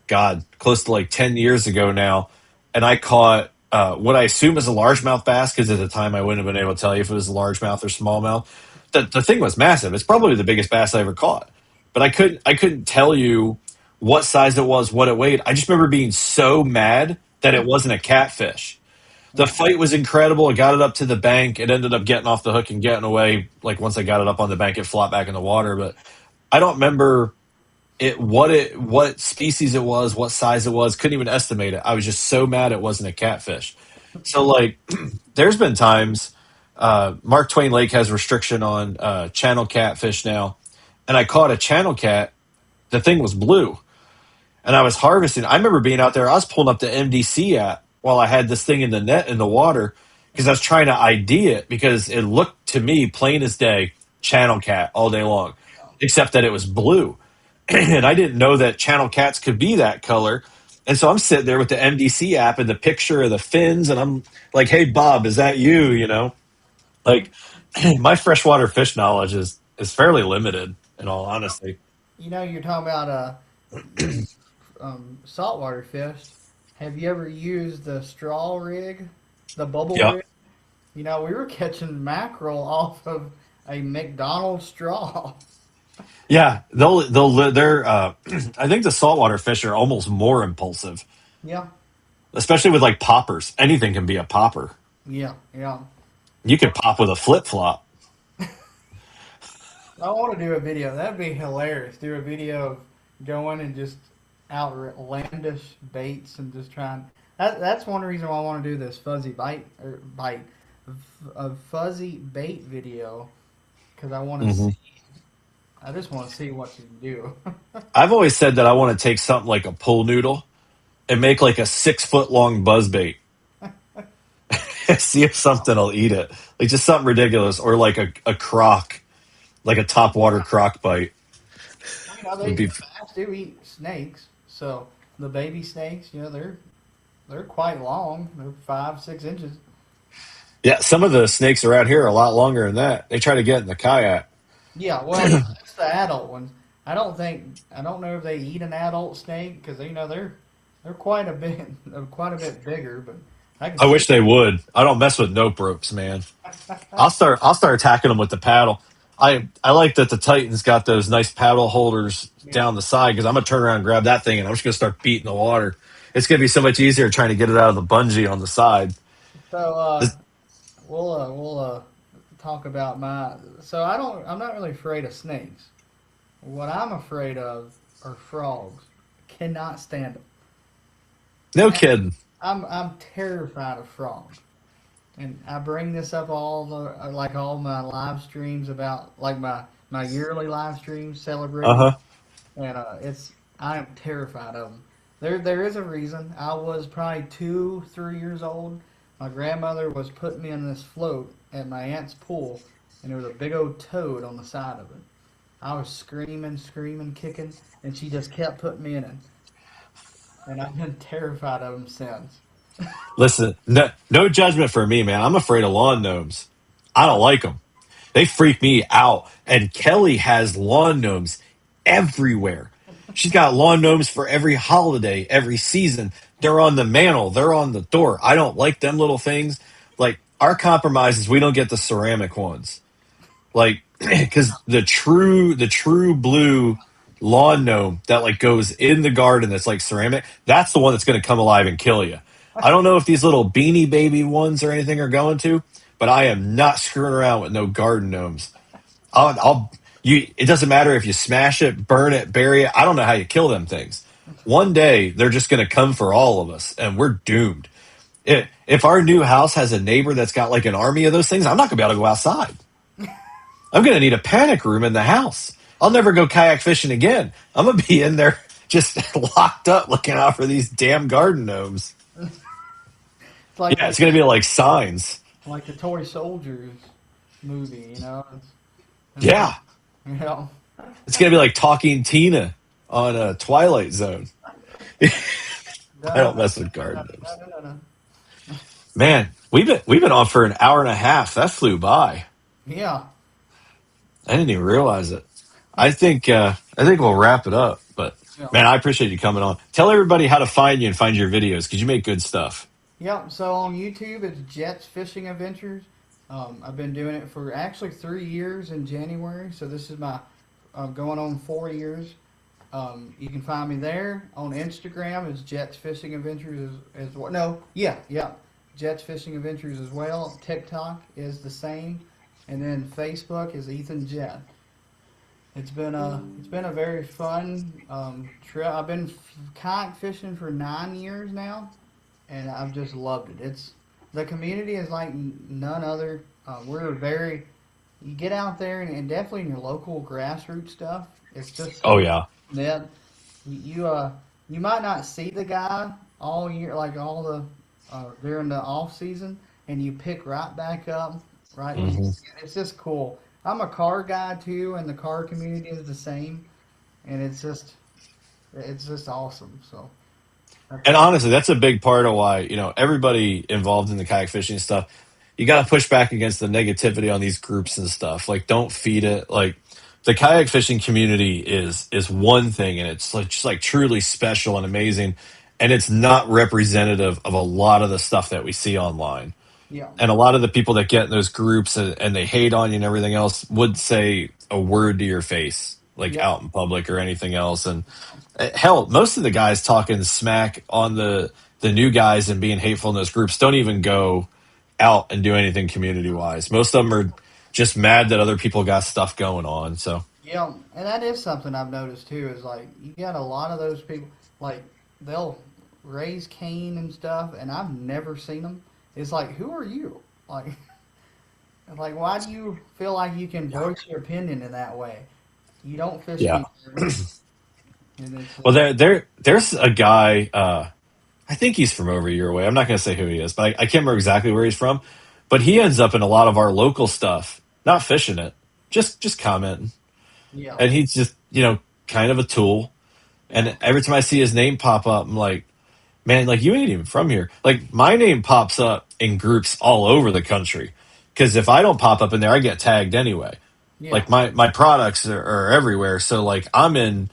God, close to like 10 years ago now. And I caught what I assume is a largemouth bass because at the time I wouldn't have been able to tell you if it was a largemouth or smallmouth. The thing was massive. It's probably the biggest bass I ever caught. But I couldn't tell you what size it was, what it weighed. I just remember being so mad that it wasn't a catfish. The Yeah. fight was incredible. I got it up to the bank. It ended up getting off the hook and getting away. Like once I got it up on the bank, it flopped back in the water. But I don't remember what species it was, what size it was. Couldn't even estimate it. I was just so mad it wasn't a catfish. So like, there's been times. Mark Twain Lake has restriction on channel catfish now, and I caught a channel cat. The thing was blue, and I was harvesting. I remember being out there. I was pulling up the MDC app while I had this thing in the net in the water because I was trying to ID it because it looked to me plain as day channel cat all day long, except that it was blue, and I didn't know that channel cats could be that color. And so I'm sitting there with the MDC app and the picture of the fins, and I'm like, "Hey Bob, is that you?" You know, like my freshwater fish knowledge is fairly limited in all honesty. You know, you're talking about you've saltwater fished. Have you ever used the straw rig, the bubble Yeah. rig? You know, we were catching mackerel off of a McDonald's straw. Yeah, they're I think the saltwater fish are almost more impulsive, Yeah, especially with like poppers. Anything can be a popper. yeah, yeah. You could pop with a flip flop. I want to do a video. That'd be hilarious. Do a video of going and just outlandish baits and just trying. That's one reason why I want to do this fuzzy bite, a fuzzy bait video because I want to Hmm. see. I just want to see what you can do. I've always said that I want to take something like a pool noodle and make like a 6 foot long buzz bait. See if something will eat it. Like just something ridiculous, or like a croc, like a top water croc bite Well, you know, would they be. bass do eat snakes, so the baby snakes, you know, they're quite long. They're 5, 6 inches. Yeah, some of the snakes around here are a lot longer than that. They try to get in the kayak. Yeah, well, that's the adult ones. I don't know if they eat an adult snake because you know they're quite a bit quite a bit bigger, but I can I see. wish they would. I don't mess with nope ropes, man. I'll start attacking them with the paddle. I like that the Titans got those nice paddle holders Yeah. down the side because I'm gonna turn around and grab that thing and I'm just gonna start beating the water. It's gonna be so much easier trying to get it out of the bungee on the side. So This- we'll talk about my. So I'm not really afraid of snakes. What I'm afraid of are frogs. Cannot stand them. no kidding. I'm terrified of frogs. And I bring this up all my live streams about like my yearly live streams Uh celebrating, huh. and I am terrified of them. There is a reason. I was probably 2, 3 years old. My grandmother was putting me in this float at my aunt's pool, and there was a big old toad on the side of it. I was screaming, screaming, kicking, and she just kept putting me in it. And I've been terrified of them since. Listen, no judgment for me, man. I'm afraid of lawn gnomes. I don't like them. They freak me out. And Kelly has lawn gnomes everywhere. She's got lawn gnomes for every holiday, every season. They're on the mantle, they're on the door. I don't like them little things. Like our compromise is we don't get the ceramic ones. Like because the true blue lawn gnome that like goes in the garden that's like ceramic, that's the one that's going to come alive and kill you. I don't know if these little beanie baby ones or anything are going to, but I am not screwing around with no garden gnomes. I'll you. It doesn't matter if you smash it, burn it, bury it. I don't know how you kill them things. One day they're just going to come for all of us, and we're doomed. if our new house has a neighbor that's got like an army of those things, I'm not gonna be able to go outside. I'm gonna need a panic room in the house. I'll never go kayak fishing again. I'm gonna be in there just locked up looking out for these damn garden gnomes. It's like Yeah, it's gonna be like signs. the toy soldiers movie, it's like Yeah, you know. it's gonna be like Talking Tina on a Twilight Zone. No, I no, don't mess with no, no, garden gnomes. no, no, no. Man, we've been on for an hour and a half. That flew by. Yeah, I didn't even realize it. I think we'll wrap it up. But yeah. man, I appreciate you coming on. Tell everybody how to find you and find your videos because you make good stuff. Yep. So on YouTube, it's Jets Fishing Adventures. I've been doing it for actually 3 years in January. So this is my going on 4 years. You can find me there on Instagram. It's Jets Fishing Adventures as well. No, yeah, Jets Fishing Adventures as well. TikTok is the same, and then Facebook is Ethan Jet. It's been a very fun trip. I've been kayak fishing for 9 years now, and I've just loved it. The community is like none other. We're very you get out there and definitely in your local grassroots stuff. It's just Oh so yeah. that you might not see the guy all year like all the during the off season, and you pick right back up right when hmm it's just cool. I'm a car guy too, and the car community is the same, and it's just awesome. So And that's honestly, that's a big part of why, everybody involved in the kayak fishing stuff, you got to push back against the negativity on these groups and stuff. Like, don't feed it. Like, the kayak fishing community is one thing, and it's like just like truly special and amazing, and it's not representative of a lot of the stuff that we see online. yeah, And a lot of the people that get in those groups and they hate on you and everything else would say a word to your face, like yeah, out in public or anything else. And hell, most of the guys talking smack on the new guys and being hateful in those groups don't even go out and do anything community wise. Most of them are just mad that other people got stuff going on. So yeah, and that is something I've noticed too. Is like you got a lot of those people like they'll raise Cain and stuff, and I've never seen them. It's like, who are you? Like, like why do you feel like you can voice your opinion in that way? You don't fish yeah. any tournaments, and it's Well, just there's a guy. I think he's from over your way. I'm not going to say who he is, but I can't remember exactly where he's from. But he ends up in a lot of our local stuff, not fishing it, just commenting, yeah, and he's just kind of a tool. yeah, And every time I see his name pop up, I'm like, man, like you ain't even from here. Like my name pops up in groups all over the country because if I don't pop up in there, I get tagged anyway. yeah, Like my products are everywhere, so like I'm in.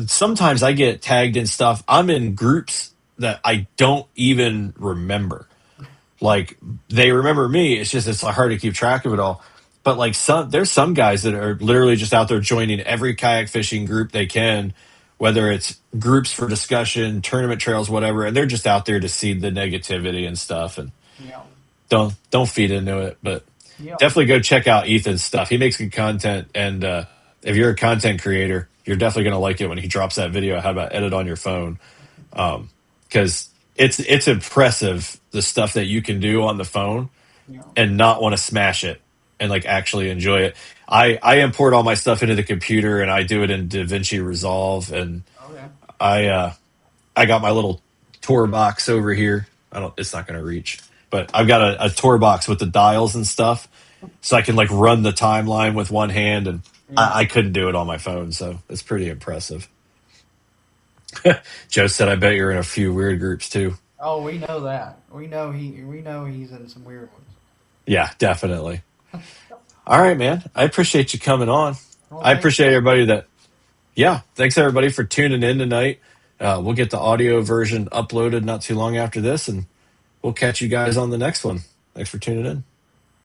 Sometimes I get tagged in stuff. I'm in groups that I don't even remember. Like they remember me. It's just it's hard to keep track of it all. But like there's some guys that are literally just out there joining every kayak fishing group they can, whether it's groups for discussion, tournament trails, whatever, and they're just out there to seed the negativity and stuff. And yeah, don't feed into it. But yeah, definitely go check out Ethan's stuff. He makes good content, and if you're a content creator, you're definitely going to like it when he drops that video. How about edit on your phone? Because it's impressive the stuff that you can do on the phone yeah. and not want to smash it and like actually enjoy it. I import all my stuff into the computer and I do it in DaVinci Resolve, and Okay. I I got my little tour box over here. I don't. It's not going to reach, but I've got a tour box with the dials and stuff, so I can like run the timeline with one hand, and Yeah. I couldn't do it on my phone, so it's pretty impressive. Joe said, "I bet you're in a few weird groups too." Oh, we know that. We know he's in some weird ones. Yeah, definitely. All right, man. I appreciate you coming on. Well, I thanks. appreciate everybody that. Yeah, thanks everybody for tuning in tonight. We'll get the audio version uploaded not too long after this, and we'll catch you guys on the next one. Thanks for tuning in.